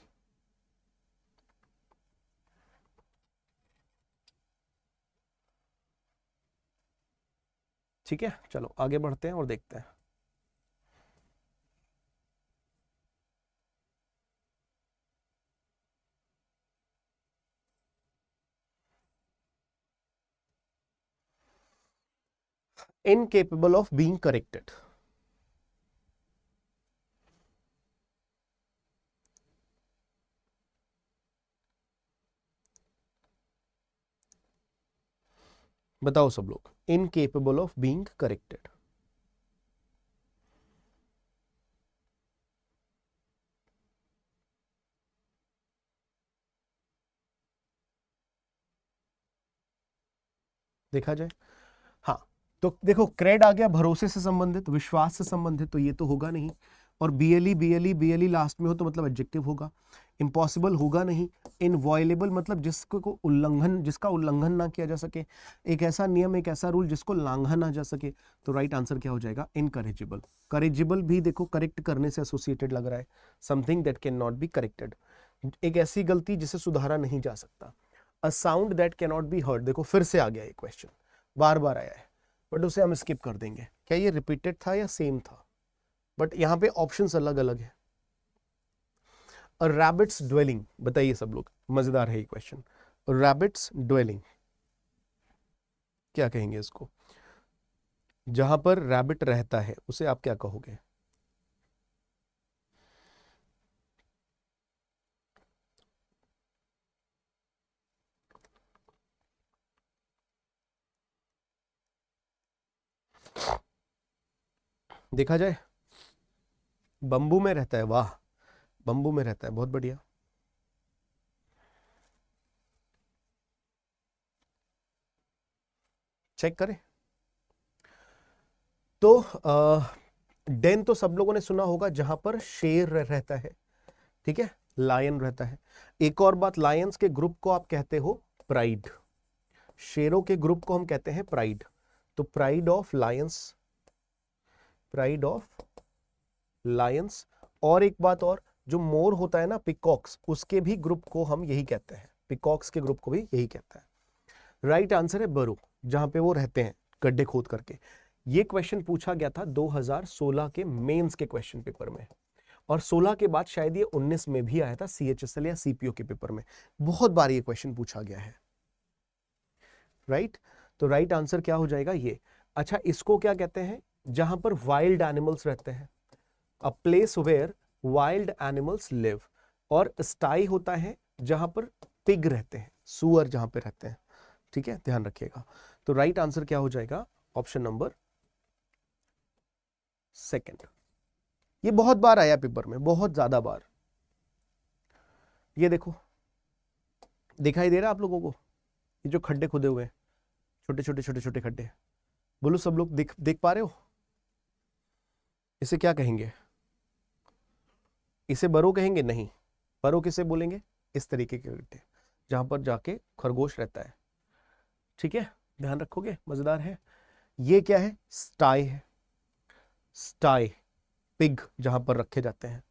S1: ठीक है, चलो आगे बढ़ते हैं और देखते हैं। इनकेपेबल ऑफ बीइंग करेक्टेड, बताओ सब लोग, इनकेपेबल ऑफ बीइंग करेक्टेड। देखा जाए, हाँ, तो देखो क्रेड आ गया, भरोसे से संबंधित, विश्वास से संबंधित, तो ये तो होगा नहीं। और बीएलई बीएलई बीएलई लास्ट में हो तो मतलब एडजेक्टिव होगा। इम्पॉसिबल होगा नहीं। इनवॉयलेबल मतलब जिसको उल्लंघन, जिसका उल्लंघन ना किया जा सके, एक ऐसा नियम, एक ऐसा रूल जिसको लांघा ना जा सके। तो राइट आंसर क्या हो जाएगा? इनकरेजिबल। करेजिबल भी देखो करेक्ट करने से एसोसिएटेड लग रहा है, something that can not be corrected, एक ऐसी गलती जिसे सुधारा नहीं जा सकता। A sound that can not be heard, देखो फिर से आ गया ये क्वेश्चन, बार बार आया है, बट उसे हम स्किप कर देंगे। क्या ये रिपीटेड था या सेम था? बट यहाँ पे ऑप्शंस अलग अलग है। अ रैबिट्स ड्वेलिंग, बताइए सब लोग, मजेदार है ये क्वेश्चन। रैबिट्स ड्वेलिंग क्या कहेंगे इसको? जहां पर रैबिट रहता है उसे आप क्या कहोगे? देखा जाए, बंबू में रहता है, वाह, बंबू में रहता है, बहुत बढ़िया। चेक करें तो डेन तो सब लोगों ने सुना होगा, जहां पर शेर रहता है, ठीक है, लायन रहता है। एक और बात, लायंस के ग्रुप को आप कहते हो प्राइड, शेरों के ग्रुप को हम कहते हैं प्राइड। तो pride of Lions, pride of Lions. और एक बात और, जो मोर होता है ना, पिकॉक्स, उसके भी ग्रुप को हम यही कहते हैं, पिकॉक्स के ग्रुप को भी यही कहते हैं। राइट आंसर है बरो, जहां पे वो रहते हैं गड्ढे खोद करके। ये क्वेश्चन पूछा गया था 2016 के मेंस के क्वेश्चन पेपर में, और 16 के बाद शायद ये 19 में भी आया था सीएचएसएल या सीपीओ के पेपर में। बहुत बार ये क्वेश्चन पूछा गया है, राइट। तो राइट आंसर क्या हो जाएगा? ये। अच्छा, इसको क्या कहते हैं? जहां पर वाइल्ड एनिमल्स रहते हैं, a place where wild animals live. और स्टाई होता है जहां पर पिग रहते हैं, सुअर जहां पे रहते हैं, ठीक है, ध्यान रखिएगा। तो राइट आंसर क्या हो जाएगा? Option number second. ये बहुत बार आया पेपर में, बहुत ज्यादा बार। ये देखो, दिखाई दे रहा है आप लोगों को, ये जो खड्डे खुदे हुए हैं, छोटे छोटे छोटे छोटे खड्डे, बोलो सब लोग, देख देख पा रहे हो? इसे क्या कहेंगे? इसे बरो कहेंगे? नहीं, बरो किसे बोलेंगे? इस तरीके के गड्ढे जहां पर जाके खरगोश रहता है, ठीक है, ध्यान रखोगे, मजेदार है। ये क्या है? स्टाई है, स्टाई, पिग जहां पर रखे जाते हैं।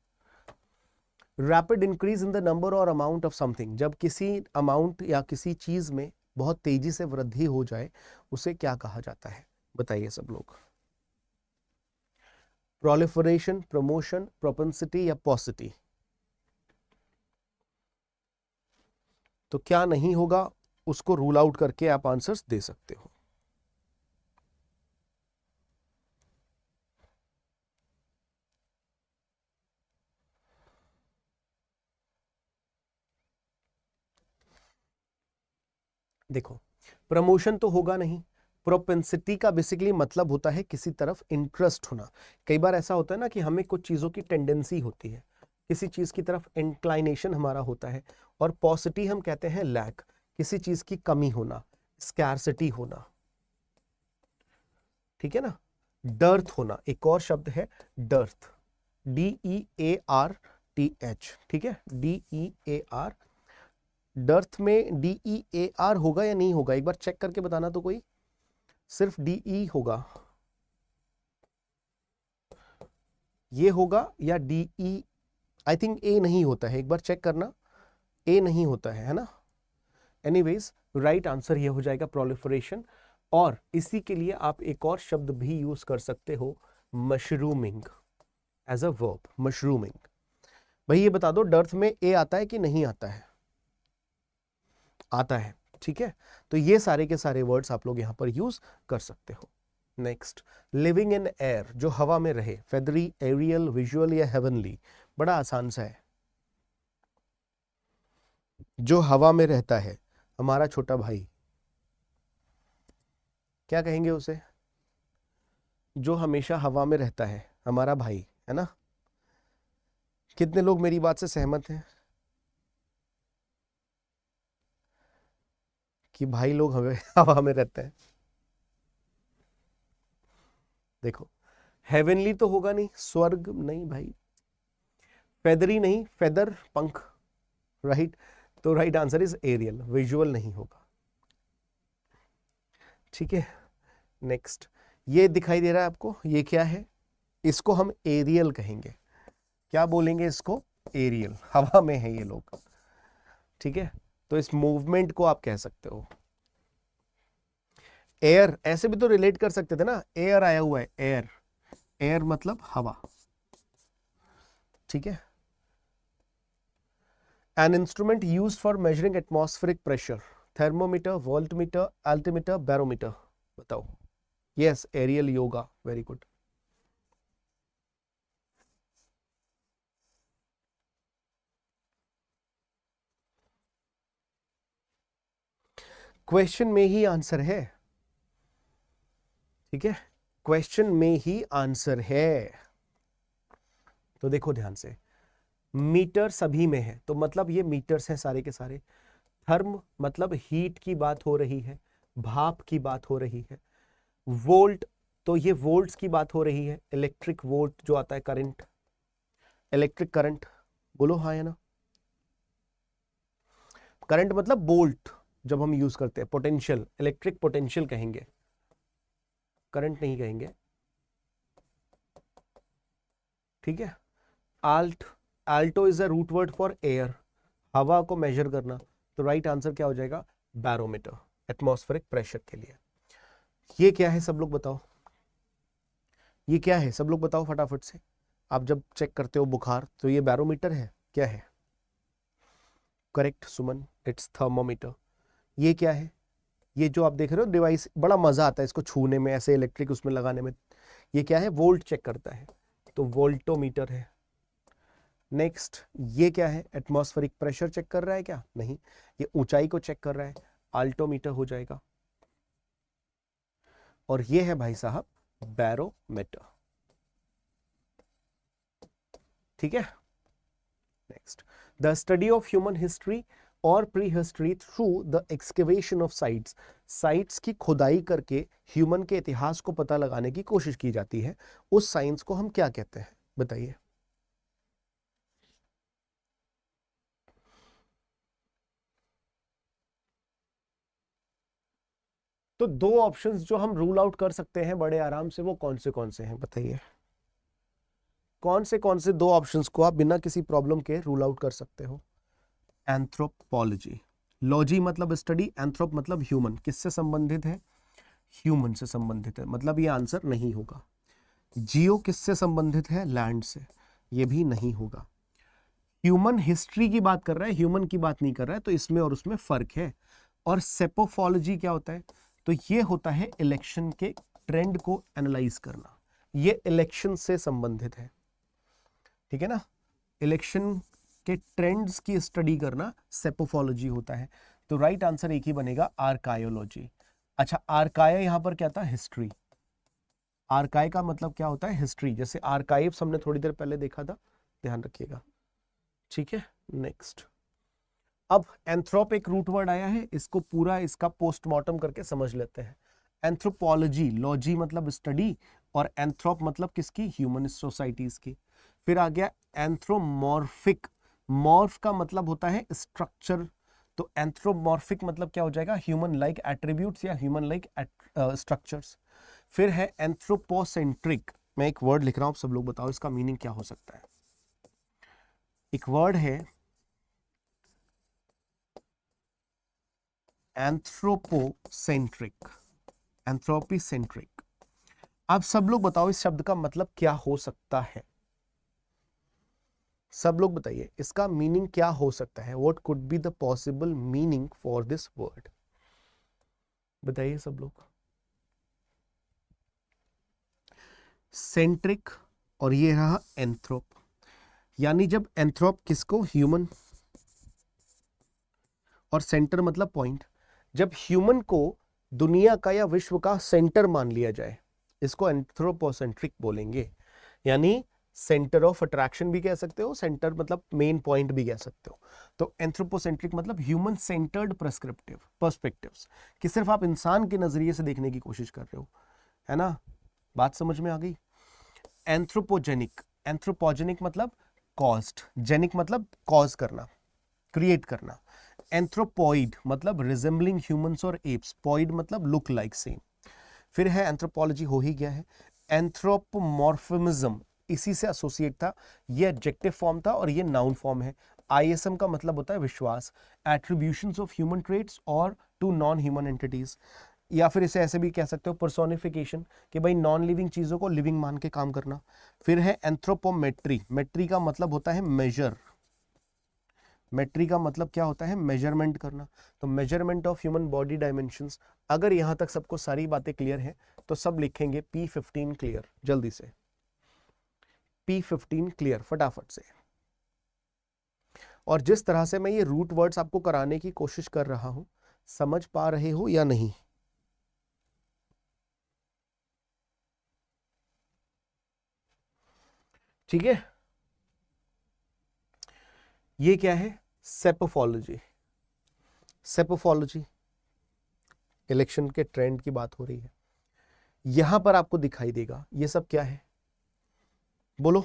S1: Rapid increase in the number और अमाउंट ऑफ समथिंग, जब किसी अमाउंट या किसी चीज में बहुत तेजी से वृद्धि हो जाए, उसे क्या कहा जाता है? बताइए सब लोग। प्रोलिफरेशन, प्रमोशन, प्रोपेंसिटी या पॉसिटी? तो क्या नहीं होगा उसको रूल आउट करके आप आंसर्स दे सकते हो। देखो, प्रमोशन तो होगा नहीं। प्रोपेंसिटी का बेसिकली मतलब होता है किसी तरफ इंटरेस्ट होना। कई बार ऐसा होता है ना कि हमें कुछ चीजों की टेंडेंसी होती है, किसी चीज की तरफ इंक्लाइनेशन हमारा होता है। और पॉसिटी हम कहते हैं लैक, किसी चीज की कमी होना, स्कैर्सिटी होना, ठीक है ना। डर्थ होना, एक और शब्द है डर्थ, DEARTH, ठीक है, DEAR। डर्थ में DEAR होगा या नहीं होगा, एक बार चेक करके बताना तो कोई। सिर्फ DE होगा, ये होगा, या DE। आई थिंक A नहीं होता है, एक बार चेक करना, A नहीं होता है ना। एनीवेज राइट आंसर ये हो जाएगा प्रोलिफरेशन। और इसी के लिए आप एक और शब्द भी यूज कर सकते हो, mushrooming, as a verb, mushrooming. भाई ये बता दो, डर्थ में A आता है कि नहीं आता है? आता है, ठीक है। तो ये सारे के सारे वर्ड्स आप लोग यहां पर यूज कर सकते हो। नेक्स्ट, लिविंग इन एयर, जो हवा में रहे, फेदरी, एरियल, विजुअल या हेवनली। बड़ा आसान सा है, जो हवा में रहता है, हमारा छोटा भाई, क्या कहेंगे उसे? जो हमेशा हवा में रहता है, हमारा भाई, है ना। कितने लोग मेरी बात से सहमत हैं कि भाई लोग हमें हवा में रहते हैं? देखो, हेवनली तो होगा नहीं, स्वर्ग नहीं भाई, फेदरी नहीं, फेदर पंख, राइट। तो right answer is aerial, visual नहीं होगा, ठीक है। नेक्स्ट, ये दिखाई दे रहा है आपको, ये क्या है? इसको हम एरियल कहेंगे। क्या बोलेंगे इसको? एरियल, हवा में है ये लोग, ठीक है। तो इस मूवमेंट को आप कह सकते हो एयर। ऐसे भी तो रिलेट कर सकते थे ना, एयर आया हुआ है, एयर, एयर मतलब हवा, ठीक है। An instrument used for measuring atmospheric pressure, thermometer, voltmeter, altimeter, barometer. बताओ। यस, एरियल योगा, वेरी गुड। क्वेश्चन में ही आंसर है, ठीक है, क्वेश्चन में ही आंसर है। तो देखो ध्यान से, मीटर सभी में है, तो मतलब ये मीटर्स हैं सारे के सारे। थर्म मतलब हीट की बात हो रही है, भाप की बात हो रही है। वोल्ट, तो ये वोल्ट्स की बात हो रही है, इलेक्ट्रिक वोल्ट जो आता है, करंट, इलेक्ट्रिक करंट। बोलो हाँ या ना। करंट मतलब बोल्ट, जब हम यूज करते हैं पोटेंशियल, इलेक्ट्रिक पोटेंशियल कहेंगे, करंट नहीं कहेंगे, ठीक है। Alt, alto is a root word for air, हवा को मेजर करना। तो राइट आंसर क्या हो जाएगा? बैरोमीटर, एटमॉस्फेरिक प्रेशर के लिए। ये क्या है सब लोग बताओ, ये क्या है सब लोग बताओ फटाफट से। आप जब चेक करते हो बुखार, तो ये बैरोमीटर है, क्या है? Correct Suman, it's thermometer. ये क्या है? ये जो आप देख रहे हो डिवाइस, बड़ा मजा आता है इसको छूने में, ऐसे इलेक्ट्रिक उसमें लगाने में। ये क्या है? वोल्ट चेक करता है, तो वोल्टोमीटर है। नेक्स्ट, ये क्या है? एटमॉस्फेरिक प्रेशर चेक कर रहा है क्या? नहीं, ये ऊंचाई को चेक कर रहा है, अल्टोमीटर हो जाएगा। और ये है भाई साहब बैरोमीटर, ठीक है। Next, the study of human history और prehistory through the excavation of sites, sites की खुदाई करके ह्यूमन के इतिहास को पता लगाने की कोशिश की जाती है, उस साइंस को हम क्या कहते हैं? बताइए। तो दो ऑप्शंस जो हम रूल आउट कर सकते हैं बड़े आराम से, वो कौन से हैं बताइए। कौन से दो ऑप्शंस को आप बिना किसी प्रॉब्लम के रूल आउट कर सकते हो? एंथ्रोपोलॉजी, लॉजी मतलब स्टडी, एंथ्रोप मतलब ह्यूमन, किससे संबंधित है? ह्यूमन से संबंधित है, मतलब ये आंसर नहीं होगा। जियो किससे संबंधित है? लैंड से, ये भी नहीं होगा। ह्यूमन हिस्ट्री की बात कर रहा है, ह्यूमन की बात नहीं कर रहा है, तो इसमें और उसमें फर्क है। और सेपोफोलॉजी क्या होता है? तो ये होता है इलेक्शन के ट्रेंड को एनालाइज करना, ये इलेक्शन से संबंधित है, ठीक है ना। इलेक्शन के ट्रेंड्स की स्टडी करना सेपोफोलॉजी होता है। तो राइट आंसर एक ही बनेगा, आर्कायोलॉजी। अच्छा, आर्काया यहां पर क्या था? हिस्ट्री। आर्काई का मतलब क्या होता है? हिस्ट्री। जैसे आर्काइव्स हमने थोड़ी देर पहले देखा था, ध्यान रखिएगा, ठीक है। नेक्स्ट, अब एंथ्रोप एक रूट वर्ड आया है, इसको पूरा इसका पोस्टमार्टम करके समझ लेते हैं। एंथ्रोपोलॉजी, लॉजी मतलब स्टडी, और एंथ्रोप मतलब किसकी? ह्यूमन सोसाइटीज की। फिर आ गया एंथ्रोमॉर्फिक, मॉर्फ का मतलब होता है स्ट्रक्चर, तो एंथ्रोमॉर्फिक मतलब क्या हो जाएगा? ह्यूमन लाइक एट्रीब्यूट्स या ह्यूमन लाइक स्ट्रक्चर्स। फिर है एंथ्रोपोसेंट्रिक, मैं एक वर्ड लिख रहा हूं, आप सब लोग बताओ इसका मीनिंग क्या हो सकता है। एक वर्ड है एंथ्रोपोसेंट्रिक, एंथ्रोपीसेंट्रिक। आप सब लोग बताओ इस शब्द का मतलब क्या हो सकता है? सब लोग बताइए इसका मीनिंग क्या हो सकता है? What could be the possible meaning for this word? बताइए सब लोग। सेंट्रिक और ये रहा एंथ्रोप, यानी जब एंथ्रोप किसको? ह्यूमन, और सेंटर मतलब पॉइंट। जब ह्यूमन को दुनिया का या विश्व का सेंटर मान लिया जाए, इसको एंथ्रोपोसेंट्रिक बोलेंगे। यानी सेंटर ऑफ अट्रैक्शन भी कह सकते हो, सेंटर मतलब मेन पॉइंट भी कह सकते हो। तो एंथ्रोपोसेंट्रिक मतलब ह्यूमन सेंटर्ड प्रेस्क्रिप्टिव पर्सपेक्टिव्स, कि सिर्फ आप इंसान के नजरिए से देखने की कोशिश कर रहे हो, है ना। बात समझ में आ गई। एंथ्रोपोजेनिक, एंथ्रोपोजेनिक मतलब कॉज्ड, जेनिक मतलब कॉज करना, क्रिएट करना। एंथ्रोपॉइड मतलब रिजेंबलिंग ह्यूमंस और एप्स, पॉइड मतलब लुक लाइक, सेम। फिर है एंथ्रोपोलॉजी, हो ही गया है। एंथ्रोपोमॉर्फिज्म इसी से एसोसिएट था, ये एडजेक्टिव फॉर्म था और ये नाउन फॉर्म है। आईएसएम का मतलब होता है विश्वास, एट्रीब्यूशंस ऑफ ह्यूमन ट्रेट्स और टू नॉन ह्यूमन एंटिटीज, या फिर इसे ऐसे भी कह सकते हो पर्सोनिफिकेशन, कि भाई नॉन लिविंग चीजों को लिविंग मान के काम करना। फिर है एंथ्रोपोमेट्री, मेट्री का मतलब होता है मेजर, मेट्री का मतलब क्या होता है? मेजरमेंट करना। तो measurement of human body dimensions. अगर यहां तक सबको सारी बातें क्लियर हैं तो सब लिखेंगे P15 क्लियर, जल्दी से P15 क्लियर फटाफट से। और जिस तरह से मैं ये रूट वर्ड्स आपको कराने की कोशिश कर रहा हूं, समझ पा रहे हो या नहीं? ठीक है, ये क्या है? सेपोफोलॉजी। सेपोफोलॉजी, इलेक्शन के ट्रेंड की बात हो रही है। यहां पर आपको दिखाई देगा ये सब क्या है, बोलो।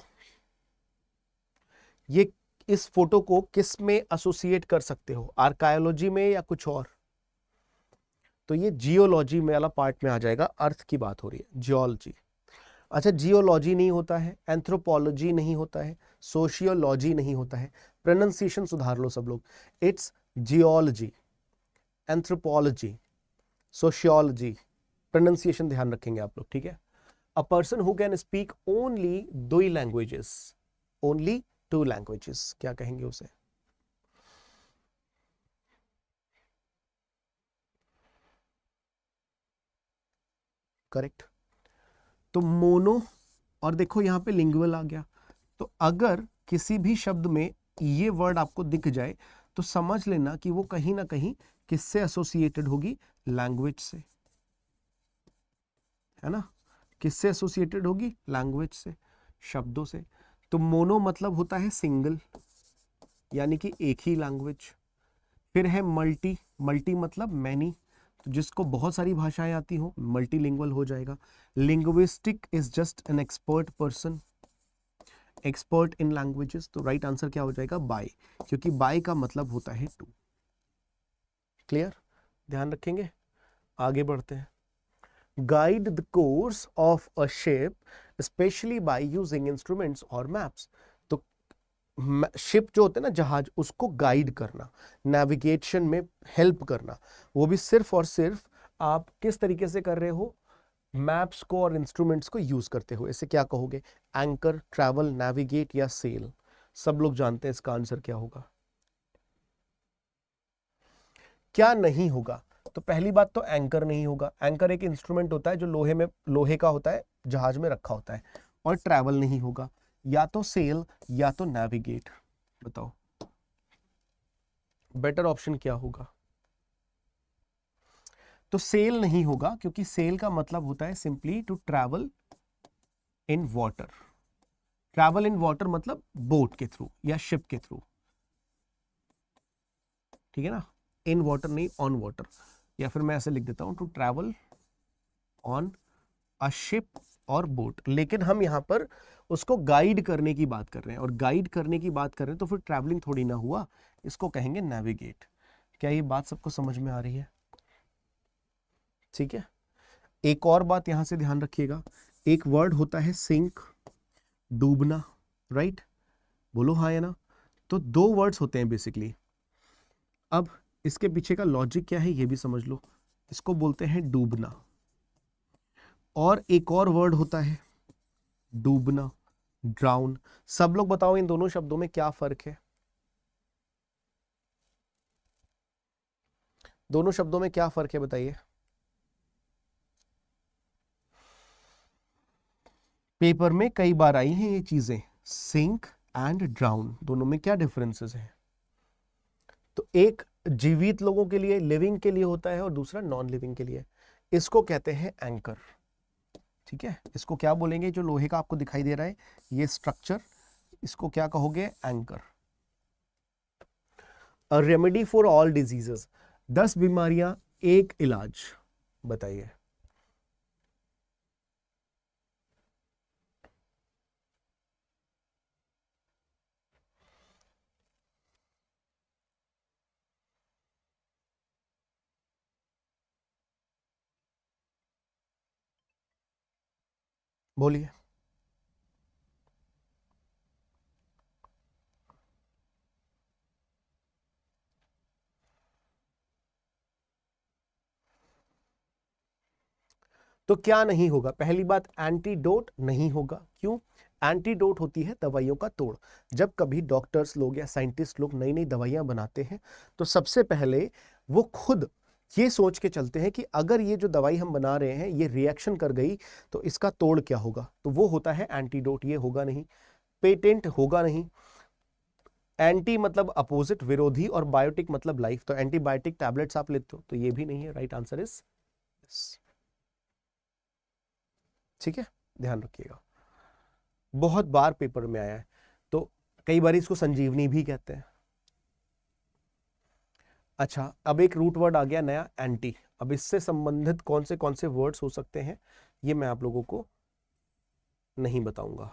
S1: ये इस फोटो को किस में एसोसिएट कर सकते हो? आर्कायोलॉजी में या कुछ और? तो ये जियोलॉजी में वाला पार्ट में आ जाएगा, अर्थ की बात हो रही है, जियोलॉजी। अच्छा, जियोलॉजी नहीं होता है, एंथ्रोपोलॉजी नहीं होता है, सोशियोलॉजी नहीं होता है, प्रोनाउंसिएशन सुधार लो सब लोग। It's geology, anthropology, sociology, pronunciation ध्यान रखेंगे आप लोग, ठीक है। A person who can speak only 2 languages, only 2 languages, क्या कहेंगे उसे? करेक्ट। तो मोनो, और देखो यहां पे लिंगुअल आ गया। तो अगर किसी भी शब्द में ये वर्ड आपको दिख जाए तो समझ लेना कि वो कहीं ना कहीं किससे एसोसिएटेड होगी? लैंग्वेज से, है ना। किससे एसोसिएटेड होगी? लैंग्वेज से, शब्दों से। तो मोनो मतलब होता है सिंगल, यानी कि एक ही लैंग्वेज। फिर है मल्टी, मल्टी मतलब मैनी, तो जिसको बहुत सारी भाषाएं आती हो मल्टीलिंगुअल हो जाएगा। Linguistic is just an expert person, expert in languages. तो राइट आंसर क्या हो जाएगा? बाय, क्योंकि बाय का मतलब होता है टू। क्लियर, ध्यान रखेंगे। आगे बढ़ते हैं। Guide the course of a ship specially by using instruments और मैप्स। तो शिप जो होते हैं ना, जहाज, उसको गाइड करना, नेविगेशन में हेल्प करना, वो भी सिर्फ और सिर्फ आप किस तरीके से कर रहे हो? मैप्स को और इंस्ट्रूमेंट्स को यूज करते हो। इसे क्या कहोगे? एंकर, ट्रैवल, नेविगेट या सेल। सब लोग जानते हैं इसका आंसर क्या होगा। क्या नहीं होगा? तो पहली बात तो एंकर नहीं होगा। एंकर एक इंस्ट्रूमेंट होता है जो लोहे का होता है, जहाज में रखा होता है। और ट्रैवल नहीं होगा, या तो सेल या तो नेविगेट। बताओ बेटर ऑप्शन क्या होगा? तो सेल नहीं होगा, क्योंकि सेल का मतलब होता है simply to travel in water. Travel in water मतलब बोट के थ्रू या शिप के थ्रू, ठीक है ना। इन वाटर नहीं, ऑन वाटर। या फिर मैं ऐसे लिख देता हूं, to travel on a ship और बोट। लेकिन हम यहां पर उसको गाइड करने की बात कर रहे हैं, और गाइड करने की बात कर रहे हैं तो फिर ट्रैवलिंग थोड़ी ना हुआ, इसको कहेंगे नेविगेट। क्या ये बात सबको समझ में आ रही है? ठीक है। एक और बात यहां से ध्यान रखिएगा, एक वर्ड होता है सिंक, डूबना, राइट? बोलो हाँ या ना। तो दो वर्ड्स होते हैं बेसिकली। अब इसके पीछे का लॉजिक क्या है ये भी समझ लो। इसको बोलते हैं डूबना, और एक और वर्ड होता है डूबना, ड्राउन। सब लोग बताओ इन दोनों शब्दों में क्या फर्क है? दोनों शब्दों में क्या फर्क है बताइए। पेपर में कई बार आई हैं ये चीजें, सिंक एंड ड्राउन, दोनों में क्या डिफरेंसेस हैं? तो एक जीवित लोगों के लिए, लिविंग के लिए होता है, और दूसरा नॉन लिविंग के लिए। इसको कहते हैं एंकर, ठीक है। इसको क्या बोलेंगे? जो लोहे का आपको दिखाई दे रहा है ये स्ट्रक्चर, इसको क्या कहोगे? Anchor. A remedy for all diseases, 10 बीमारियां एक इलाज, बताइए। बोलिए। तो क्या नहीं होगा? पहली बात, एंटीडोट नहीं होगा। क्यों? एंटीडोट होती है दवाइयों का तोड़। जब कभी डॉक्टर्स लोग या साइंटिस्ट लोग नई नई दवाइयां बनाते हैं तो सबसे पहले वो खुद ये सोच के चलते हैं कि अगर ये जो दवाई हम बना रहे हैं ये रिएक्शन कर गई तो इसका तोड़ क्या होगा। तो वो होता है एंटीडोट। ये होगा नहीं। पेटेंट होगा नहीं। एंटी मतलब अपोजिट, विरोधी, और बायोटिक मतलब लाइफ। तो एंटीबायोटिक टैबलेट्स आप लेते हो तो ये भी नहीं है। राइट आंसर इज, ठीक है, ध्यान रखिएगा। बहुत बार पेपर में आया है, तो कई बार इसको संजीवनी भी कहते हैं। अच्छा, अब एक रूट वर्ड आ गया नया, एंटी। अब इससे संबंधित कौन से वर्ड्स हो सकते हैं ये मैं आप लोगों को नहीं बताऊंगा।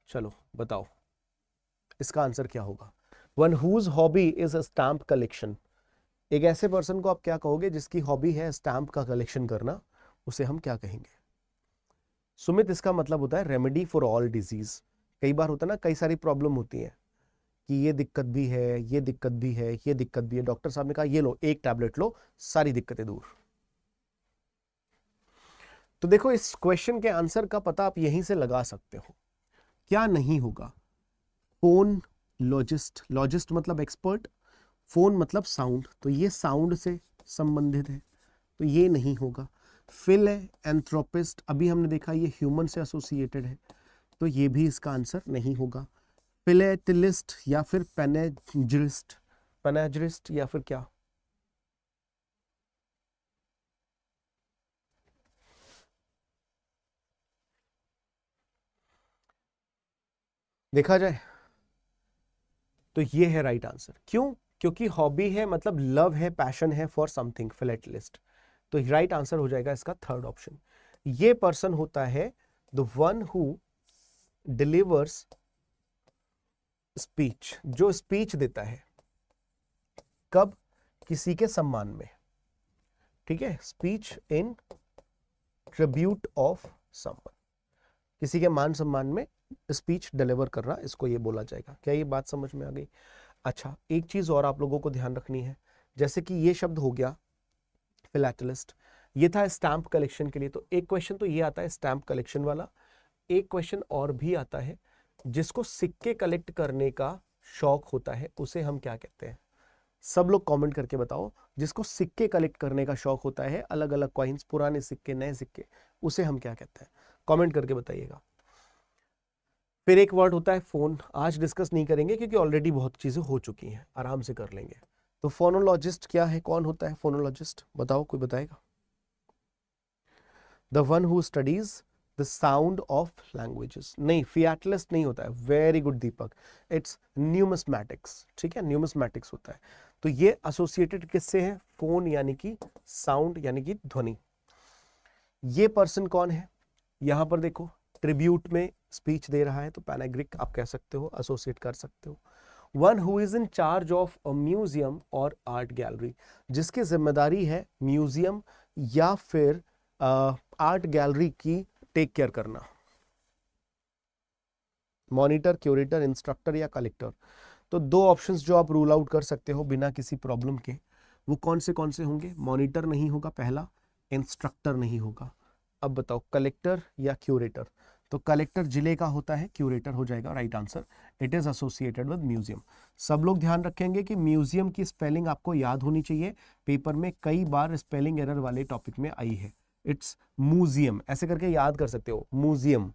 S1: चलो बताओ इसका आंसर क्या होगा। One whose hobby is a stamp collection. एक ऐसे पर्सन को आप क्या कहोगे जिसकी हॉबी है स्टैम्प का कलेक्शन करना, उसे हम क्या कहेंगे? सुमित, इसका मतलब होता है रेमेडी फॉर ऑल डिजीज। कई बार होता है ना, कई सारी प्रॉब्लम होती है कि ये दिक्कत भी है, ये दिक्कत भी है, ये दिक्कत भी है, डॉक्टर साहब ने कहा ये लो, एक टैबलेट लो, सारी दिक्कतें दूर। तो देखो इस क्वेश्चन के आंसर का पता आप यहीं से लगा सकते हो। क्या नहीं होगा? फोन लॉजिस्ट, लॉजिस्ट मतलब एक्सपर्ट, फोन मतलब साउंड, तो ये साउंड से संबंधित है तो ये नहीं होगा। फिल है एंथ्रोपिस्ट, अभी हमने देखा ये ह्यूमन से एसोसिएटेड है तो ये भी इसका आंसर नहीं होगा। फिलेटलिस्ट या फिर पेनेजरिस्ट, पेनेजरिस्ट या फिर क्या? देखा जाए तो ये है राइट आंसर। क्यों? क्योंकि हॉबी है मतलब लव है, पैशन है फॉर समथिंग, फिलेटलिस्ट। तो राइट आंसर हो जाएगा इसका थर्ड ऑप्शन। ये पर्सन होता है the one who delivers speech, जो स्पीच देता है। कब? किसी के सम्मान में, ठीक है। Speech in tribute of someone, किसी के मान सम्मान में स्पीच डिलीवर कर रहा, इसको ये बोला जाएगा। क्या ये बात समझ में आ गई? अच्छा, एक चीज और आप लोगों को ध्यान रखनी है, जैसे कि ये शब्द हो गया फिलैटलिस्ट, ये था स्टैम्प कलेक्शन के लिए। तो एक क्वेश्चन तो ये आता है स्टैम्प कलेक्शन वाला, एक क्वेश्चन और भी आता है, जिसको सिक्के कलेक्ट करने का शौक होता है उसे हम क्या कहते हैं? सब लोग कमेंट करके बताओ। जिसको सिक्के कलेक्ट करने का शौक होता है, अलग अलग कॉइन्स, पुराने सिक्के, नए सिक्के, उसे हम क्या कहते हैं? कमेंट करके बताइएगा। फिर एक वर्ड होता है फोन। आज डिस्कस नहीं करेंगे क्योंकि ऑलरेडी बहुत चीजें हो चुकी हैं, आराम से कर लेंगे। तो फोनोलॉजिस्ट क्या है? कौन होता है फोनोलॉजिस्ट? बताओ, कोई बताएगा? The one who studies the sound of languages. नहीं, फियाटलिस्ट नहीं होता है। Very good Deepak, it's numismatics. ठीक है, न्यूमिस्मैटिक्स होता है। तो ये एसोसिएटेड किससे है? फोन यानी कि साउंड यानी कि ध्वनि। ये पर्सन कौन है? यहां पर देखो, ट्रिब्यूट में स्पीच दे रहा है तो पैनाग्रिक आप कह सकते हो, एसोसिएट कर सकते हो। One who is in charge of a museum और आर्ट गैलरी, जिसकी जिम्मेदारी है म्यूजियम या फिर आर्ट गैलरी की टेक केयर करना। मॉनिटर, क्यूरेटर, इंस्ट्रक्टर या कलेक्टर। तो दो ऑप्शंस जो आप रूल आउट कर सकते हो बिना किसी प्रॉब्लम के, वो कौन से होंगे? मॉनिटर नहीं होगा पहला, इंस्ट्रक्टर नहीं होगा। अब बताओ, कलेक्टर या क्यूरेटर? तो कलेक्टर जिले का होता है, क्यूरेटर हो जाएगा right answer. It is associated with museum. सब लोग ध्यान रखेंगे कि म्यूजियम की स्पेलिंग आपको याद होनी चाहिए। पेपर में कई बार स्पेलिंग एरर वाले टॉपिक में आई है। इट्स म्यूजियम, ऐसे करके याद कर सकते हो, म्यूजियम,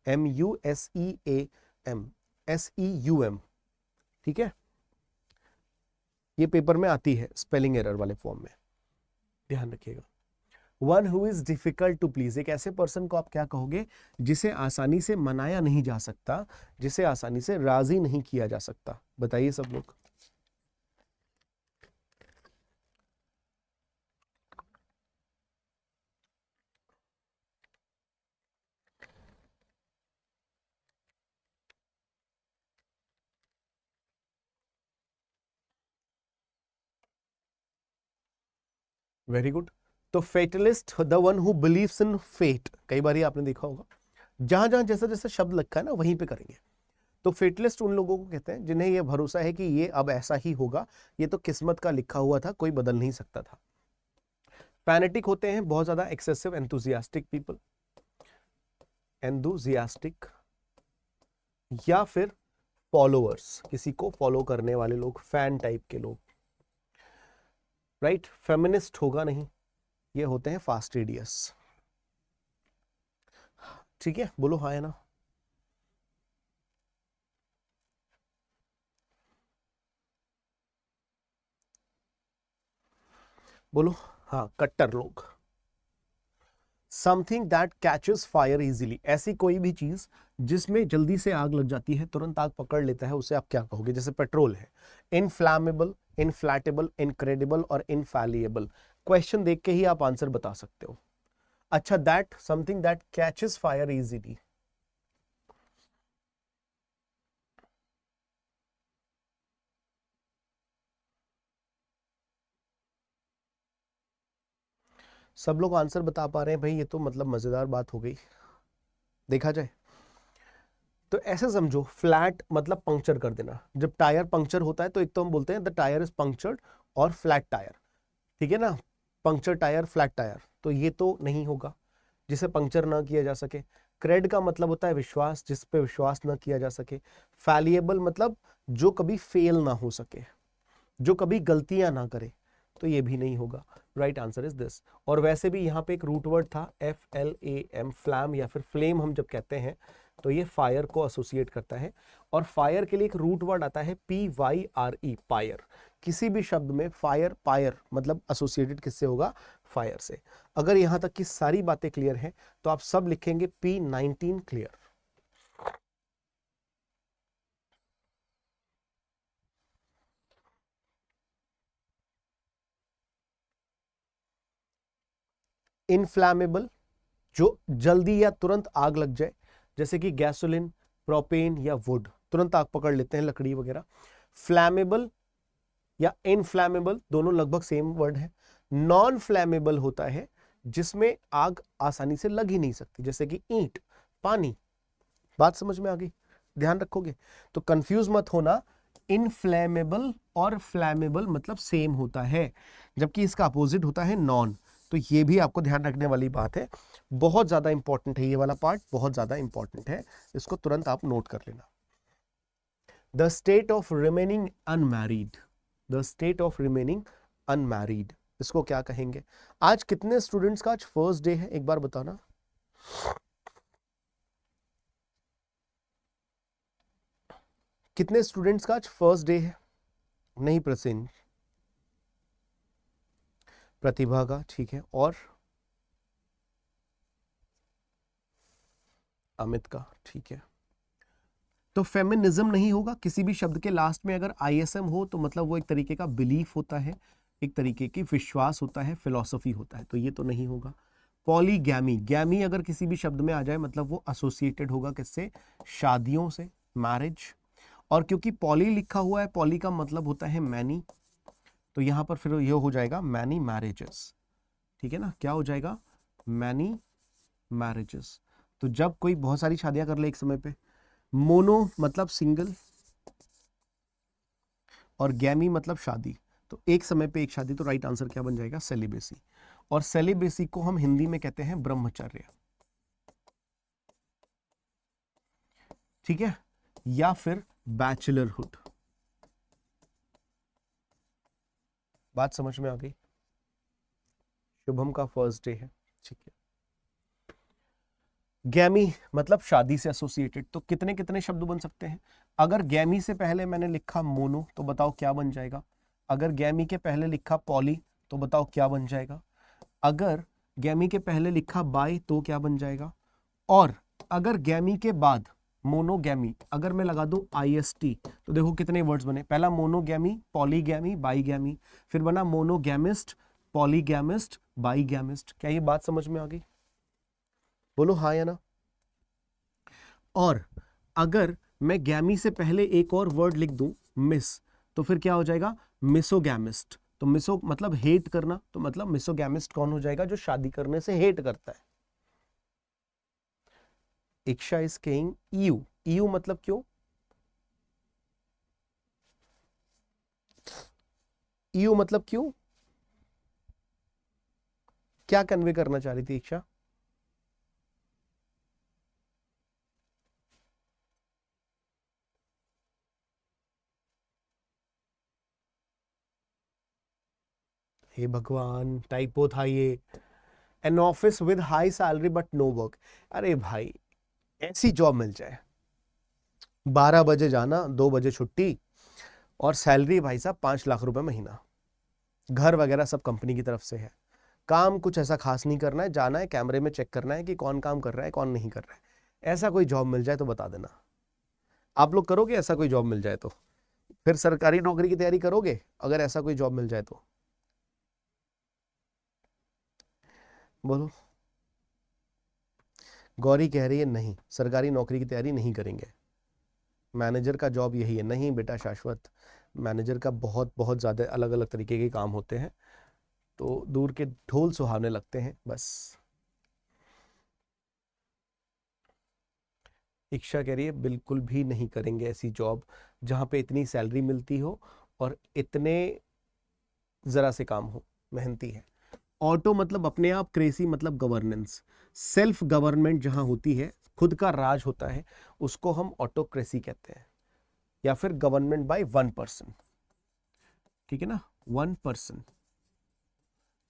S1: MUSEAM, SEUM। ठीक है, ये पेपर में आती है स्पेलिंग एरर वाले फॉर्म में, ध्यान रखिएगा। One who is difficult to please, एक ऐसे पर्सन को आप क्या कहोगे? जिसे आसानी से मनाया नहीं जा सकता, जिसे आसानी से राजी नहीं किया जा सकता। बताइए सब लोग। Very good. तो fatalist, the one who believes in fate. कई बार आपने देखा होगा, जहां जहां जैसा जैसा शब्द लिखा है ना, वहीं पे करेंगे। तो फेटलिस्ट उन लोगों को कहते हैं जिन्हें यह भरोसा है कि ये अब ऐसा ही होगा, ये तो किस्मत का लिखा हुआ था, कोई बदल नहीं सकता था। फैनेटिक होते हैं बहुत ज्यादा एक्सेसिव एंथुजियास्टिक पीपल, एंथुजियास्टिक, या फिर फॉलोअर्स, किसी को फॉलो करने वाले लोग, फैन टाइप के लोग। राइट, फेमिनिस्ट होगा नहीं, ये होते हैं फास्टिडियस। ठीक है, बोलो हाँ है ना? बोलो हाँ, कट्टर लोग। Something that catches fire easily, ऐसी कोई भी चीज जिसमें जल्दी से आग लग जाती है, तुरंत आग पकड़ लेता है, उसे आप क्या कहोगे? जैसे पेट्रोल है। इनफ्लैमेबल, इनफ्लैटेबल, इनक्रेडिबल और इनफैलिएबल। क्वेश्चन देख के ही आप आंसर बता सकते हो। अच्छा, that something that catches fire easily. सब लोग आंसर बता पा रहे हैं भाई, ये तो मतलब मजेदार बात हो गई देखा जाए तो। ऐसे समझो, फ्लैट मतलब पंक्चर कर देना। जब टायर पंक्चर होता है तो एक तो हम बोलते हैं द टायर इज पंक्चर्ड, और फ्लैट टायर, ठीक है ना, पंक्चर टायर, फ्लैट टायर। तो ये तो नहीं होगा, जिसे पंक्चर ना किया जा सके। क्रेड का मतलब होता है विश्वास, जिस पे विश्वास ना किया जा सके। फैलिएबल मतलब जो कभी फेल ना हो सके, जो कभी गलतियां ना करे, तो ये भी नहीं होगा। Right answer is this. और वैसे भी यहाँ पे एक रूट वर्ड था, FLAM, फ्लैम या फिर फ्लेम हम जब कहते हैं तो ये फायर को एसोसिएट करता है। और फायर के लिए एक रूट वर्ड आता है PYRE, पायर। किसी भी शब्द में फायर, पायर मतलब एसोसिएटेड किससे होगा? फायर से। अगर यहां तक की सारी बातें क्लियर हैं तो आप सब लिखेंगे P19 क्लियर। इनफ्लैमेबल, जो जल्दी या तुरंत आग लग जाए, जैसे कि गैसोलिन, प्रोपेन या वुड, तुरंत आग पकड़ लेते हैं, लकड़ी वगैरह। फ्लैमेबल या इनफ्लैमेबल दोनों लगभग सेम वर्ड है। नॉन फ्लैमेबल होता है जिसमें आग आसानी से लग ही नहीं सकती, जैसे कि ईंट, पानी। बात समझ में आ गई? ध्यान रखोगे तो कंफ्यूज मत होना। इनफ्लैमेबल और फ्लैमेबल मतलब सेम होता है, जबकि इसका अपोजिट होता है नॉन। तो ये भी आपको ध्यान रखने वाली बात है, बहुत ज्यादा इंपॉर्टेंट है ये वाला पार्ट, बहुत ज्यादा इंपॉर्टेंट है, इसको तुरंत आप नोट कर लेना। The state of remaining unmarried, the state of remaining unmarried, इसको क्या कहेंगे? आज कितने स्टूडेंट्स का आज फर्स्ट डे है, एक बार बताना। कितने स्टूडेंट्स का आज फर्स्ट डे है? नहीं प्रसेन, प्रतिभा का, ठीक है, और अमित का, ठीक है। तो फेमिनिज्म नहीं होगा, किसी भी शब्द के लास्ट में अगर आईएसएम हो तो मतलब वो एक तरीके का बिलीफ होता है, एक तरीके की विश्वास होता है, फिलॉसफी होता है, तो ये तो नहीं होगा। पॉलीगैमी, गैमी अगर किसी भी शब्द में आ जाए मतलब वो एसोसिएटेड होगा किससे? शादियों से, मैरिज। और क्योंकि पॉली लिखा हुआ है, पॉली का मतलब होता है मैनी, तो यहां पर फिर ये हो जाएगा मैनी मैरिजेस, ठीक है ना, क्या हो जाएगा? Many marriages. तो जब कोई बहुत सारी शादियां कर ले एक समय पे, मोनो मतलब सिंगल और गैमी मतलब शादी, तो एक समय पे एक शादी, तो राइट आंसर क्या बन जाएगा? सेलिबेसी। और सेलिबेसी को हम हिंदी में कहते हैं ब्रह्मचर्य, ठीक है, या फिर बैचलरहुड। बात समझ में आ गई? शुभम का फर्स्ट डे है, ठीक है। गैमी मतलब शादी से एसोसिएटेड, तो कितने कितने शब्द बन सकते हैं? अगर गैमी से पहले मैंने लिखा मोनो तो बताओ क्या बन जाएगा? अगर गैमी के पहले लिखा पॉली तो बताओ क्या बन जाएगा? अगर गैमी के पहले लिखा बाई तो क्या बन जाएगा? और अगर गैमी के बाद मोनोगैमी अगर मैं लगा दूं आईएसटी तो देखो कितने वर्ड्स बने। पहला मोनोगैमी, पॉलीगैमी, बाईगैमी, फिर बना मोनोगैमिस्ट, पॉलीगैमिस्ट, बाईगैमिस्ट। क्या ये बात समझ में आ गई? बोलो हाँ या ना। और अगर मैं गैमी से पहले एक और वर्ड लिख दूं मिस, तो फिर क्या हो जाएगा? मिसोगैमिस्ट। तो मिसो मतलब हेट करना, तो मतलब मिसोगैमिस्ट कौन हो जाएगा? जो शादी करने से हेट करता है। इक्षा इज केइंग यू, यू मतलब क्यों? यू मतलब क्यों? क्या कन्वे करना चाह रही थी इक्षा? हे भगवान, टाइपो था ये। An office with high salary but no work. अरे भाई, ऐसी जॉब मिल जाए, 12 बजे जाना, 2 बजे छुट्टी, और सैलरी भाई साहब 5 लाख रुपए महीना, घर वगैरह सब कंपनी की तरफ से है, काम कुछ ऐसा खास नहीं करना है, जाना है कैमरे में चेक करना है कि कौन काम कर रहा है कौन नहीं कर रहा है। ऐसा कोई जॉब मिल जाए तो बता देना। आप लोग करोगे ऐसा कोई जॉब मिल जाए तो? फिर सरकारी नौकरी की तैयारी करोगे अगर ऐसा कोई जॉब मिल जाए तो? बोलो। गौरी कह रही है नहीं, सरकारी नौकरी की तैयारी नहीं करेंगे, मैनेजर का जॉब यही है। नहीं बेटा शाश्वत, मैनेजर का बहुत बहुत ज़्यादा अलग अलग तरीके के काम होते हैं, तो दूर के ढोल सुहावने लगते हैं बस। इच्छा कह रही है बिल्कुल भी नहीं करेंगे ऐसी जॉब जहाँ पे इतनी सैलरी मिलती हो और इतने ज़रा से काम हो, मेहनती है। ऑटो मतलब अपने आप, क्रेसी मतलब गवर्नेंस, सेल्फ गवर्नमेंट जहां होती है, खुद का राज होता है, उसको हम ऑटोक्रेसी कहते हैं, या फिर गवर्नमेंट बाय 1%, ठीक है ना, 1%,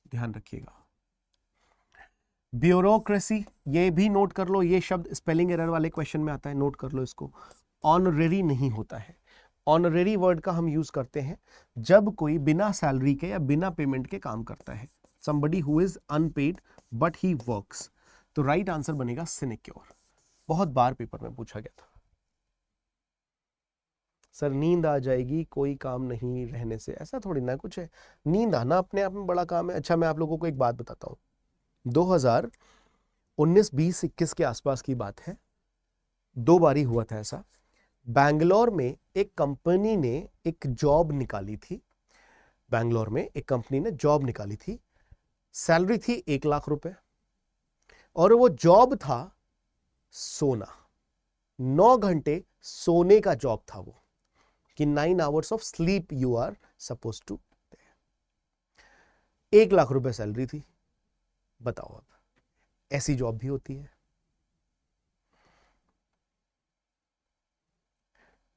S1: ध्यान रखिएगा। ब्यूरोक्रेसी, ये भी नोट कर लो, ये शब्द स्पेलिंग एरर वाले क्वेश्चन में आता है, नोट कर लो इसको। ऑनरेरी नहीं होता है, ऑनरेरी वर्ड का हम यूज करते हैं जब कोई बिना सैलरी के या बिना पेमेंट के काम करता है, somebody who is unpaid but he works। तो राइट आंसर बनेगा सिनेक्योर। बहुत बार पेपर में पूछा गया था। सर नींद आ जाएगी कोई काम नहीं रहने से, ऐसा थोड़ी ना कुछ है, नींद आना अपने आप में बड़ा काम है। अच्छा मैं आप लोगों को एक बात बताता हूँ, 2019, 20, 21 के आसपास की बात है, 2 बारी हुआ था ऐसा। बैंगलोर में एक कंपनी ने एक जॉब निकाली थी, बैंगलोर में एक कंपनी ने जॉब निकाली थी, सैलरी थी 1 लाख रुपए, और वो जॉब था सोना, 9 घंटे सोने का जॉब था वो, कि 9 hours of sleep you are suppose to. 1 lakh रुपए सैलरी थी, बताओ अब, ऐसी जॉब भी होती है,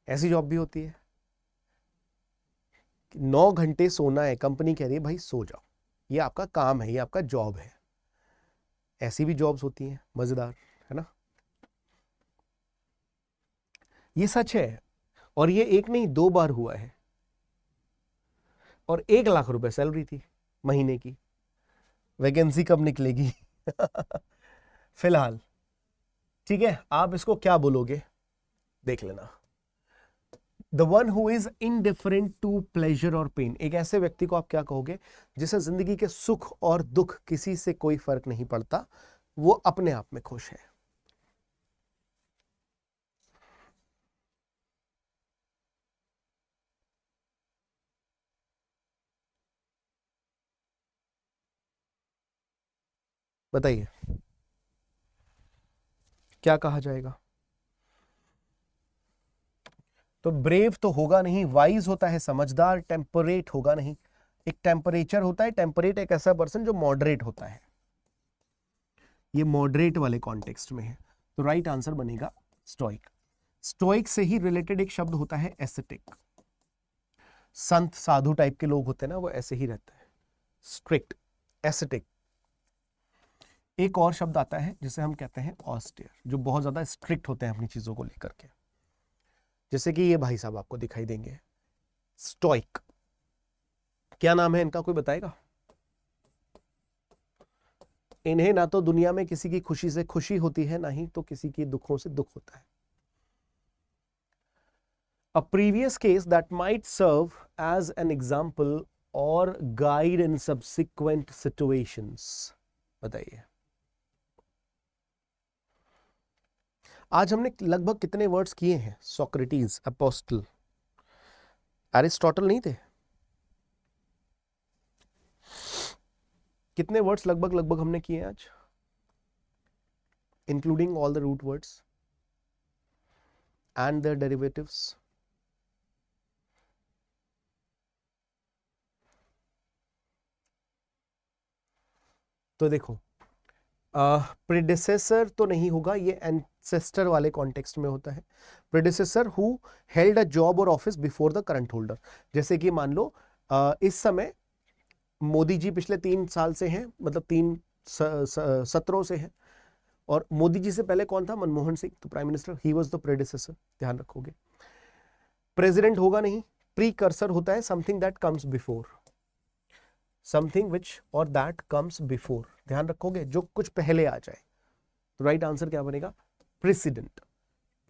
S1: ऐसी जॉब भी होती है 9 घंटे सोना है, कंपनी कह रही है भाई सो जाओ, ये आपका काम है, ये आपका जॉब है। ऐसी भी जॉब्स होती हैं मजेदार, है ना। ये सच है, और ये एक नहीं 2 बार हुआ है, और 1 लाख रुपए सैलरी थी महीने की। वैकेंसी कब निकलेगी? फिलहाल ठीक है, आप इसको क्या बोलोगे देख लेना। The one who is indifferent to pleasure और पेन, एक ऐसे व्यक्ति को आप क्या कहोगे जिसे जिंदगी के सुख और दुख किसी से कोई फर्क नहीं पड़ता, वो अपने आप में खुश है। बताइए क्या कहा जाएगा? तो ब्रेव तो होगा नहीं, वाइज होता है समझदार, टेम्परेट होगा नहीं। एक टेम्परेचर होता है, टेम्परेट एक ऐसा पर्सन जो मॉडरेट होता है, ये मॉडरेट वाले कॉन्टेक्स्ट में है। तो राइट आंसर बनेगा स्टोइक। स्टोइक से ही रिलेटेड एक शब्द होता है एस्थेटिक। संत साधु टाइप के लोग होते हैं ना, वो ऐसे ही रहते हैं, स्ट्रिक्ट, एस्थेटिक। एक और शब्द आता है जिसे हम कहते हैं ऑस्टियर, जो बहुत ज्यादा स्ट्रिक्ट होते हैं अपनी चीजों को लेकर के, जैसे कि ये भाई साहब आपको दिखाई देंगे, स्टोइक। क्या नाम है इनका, कोई बताएगा? इन्हें ना तो दुनिया में किसी की खुशी से खुशी होती है, ना ही तो किसी की दुखों से दुख होता है। A previous case that might serve as an example or guide in subsequent situations. बताइए। आज हमने लगभग कितने वर्ड्स किए हैं? सोक्रेटिस, अपोस्टल, एरिस्टोटल नहीं थे? कितने वर्ड्स लगभग हमने किए आज, including all the root words and their derivatives? तो देखो, प्रेडिसेसर तो नहीं होगा, ये एंसेस्टर वाले कॉन्टेक्स्ट में होता है। Predecessor who held a job और office before the current holder. जैसे कि मान लो इस समय मोदी जी पिछले 3 साल से हैं, मतलब 3 सत्रों से हैं, और मोदी जी से पहले कौन था? मनमोहन सिंह, तो prime minister, he was the predecessor, ध्यान रखोगे। प्रेसिडेंट होगा नहीं, प्रीकर्सर होता है, something that comes before, something which और दैट कम्स बिफोर, ध्यान रखोगे, जो कुछ पहले आ जाए। तो राइट आंसर क्या बनेगा? प्रेसिडेंट।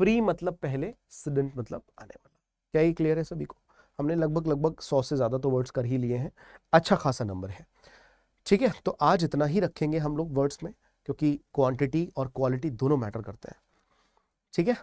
S1: प्री मतलब पहले, सिडेंट मतलब आने वाला। क्या ये क्लियर है सभी को? हमने लगभग 100 से ज्यादा तो वर्ड्स कर ही लिए हैं, अच्छा खासा नंबर है। ठीक है, तो आज इतना ही रखेंगे हम लोग वर्ड्स में, क्योंकि क्वांटिटी और क्वालिटी दोनों मैटर करते हैं। ठीक है।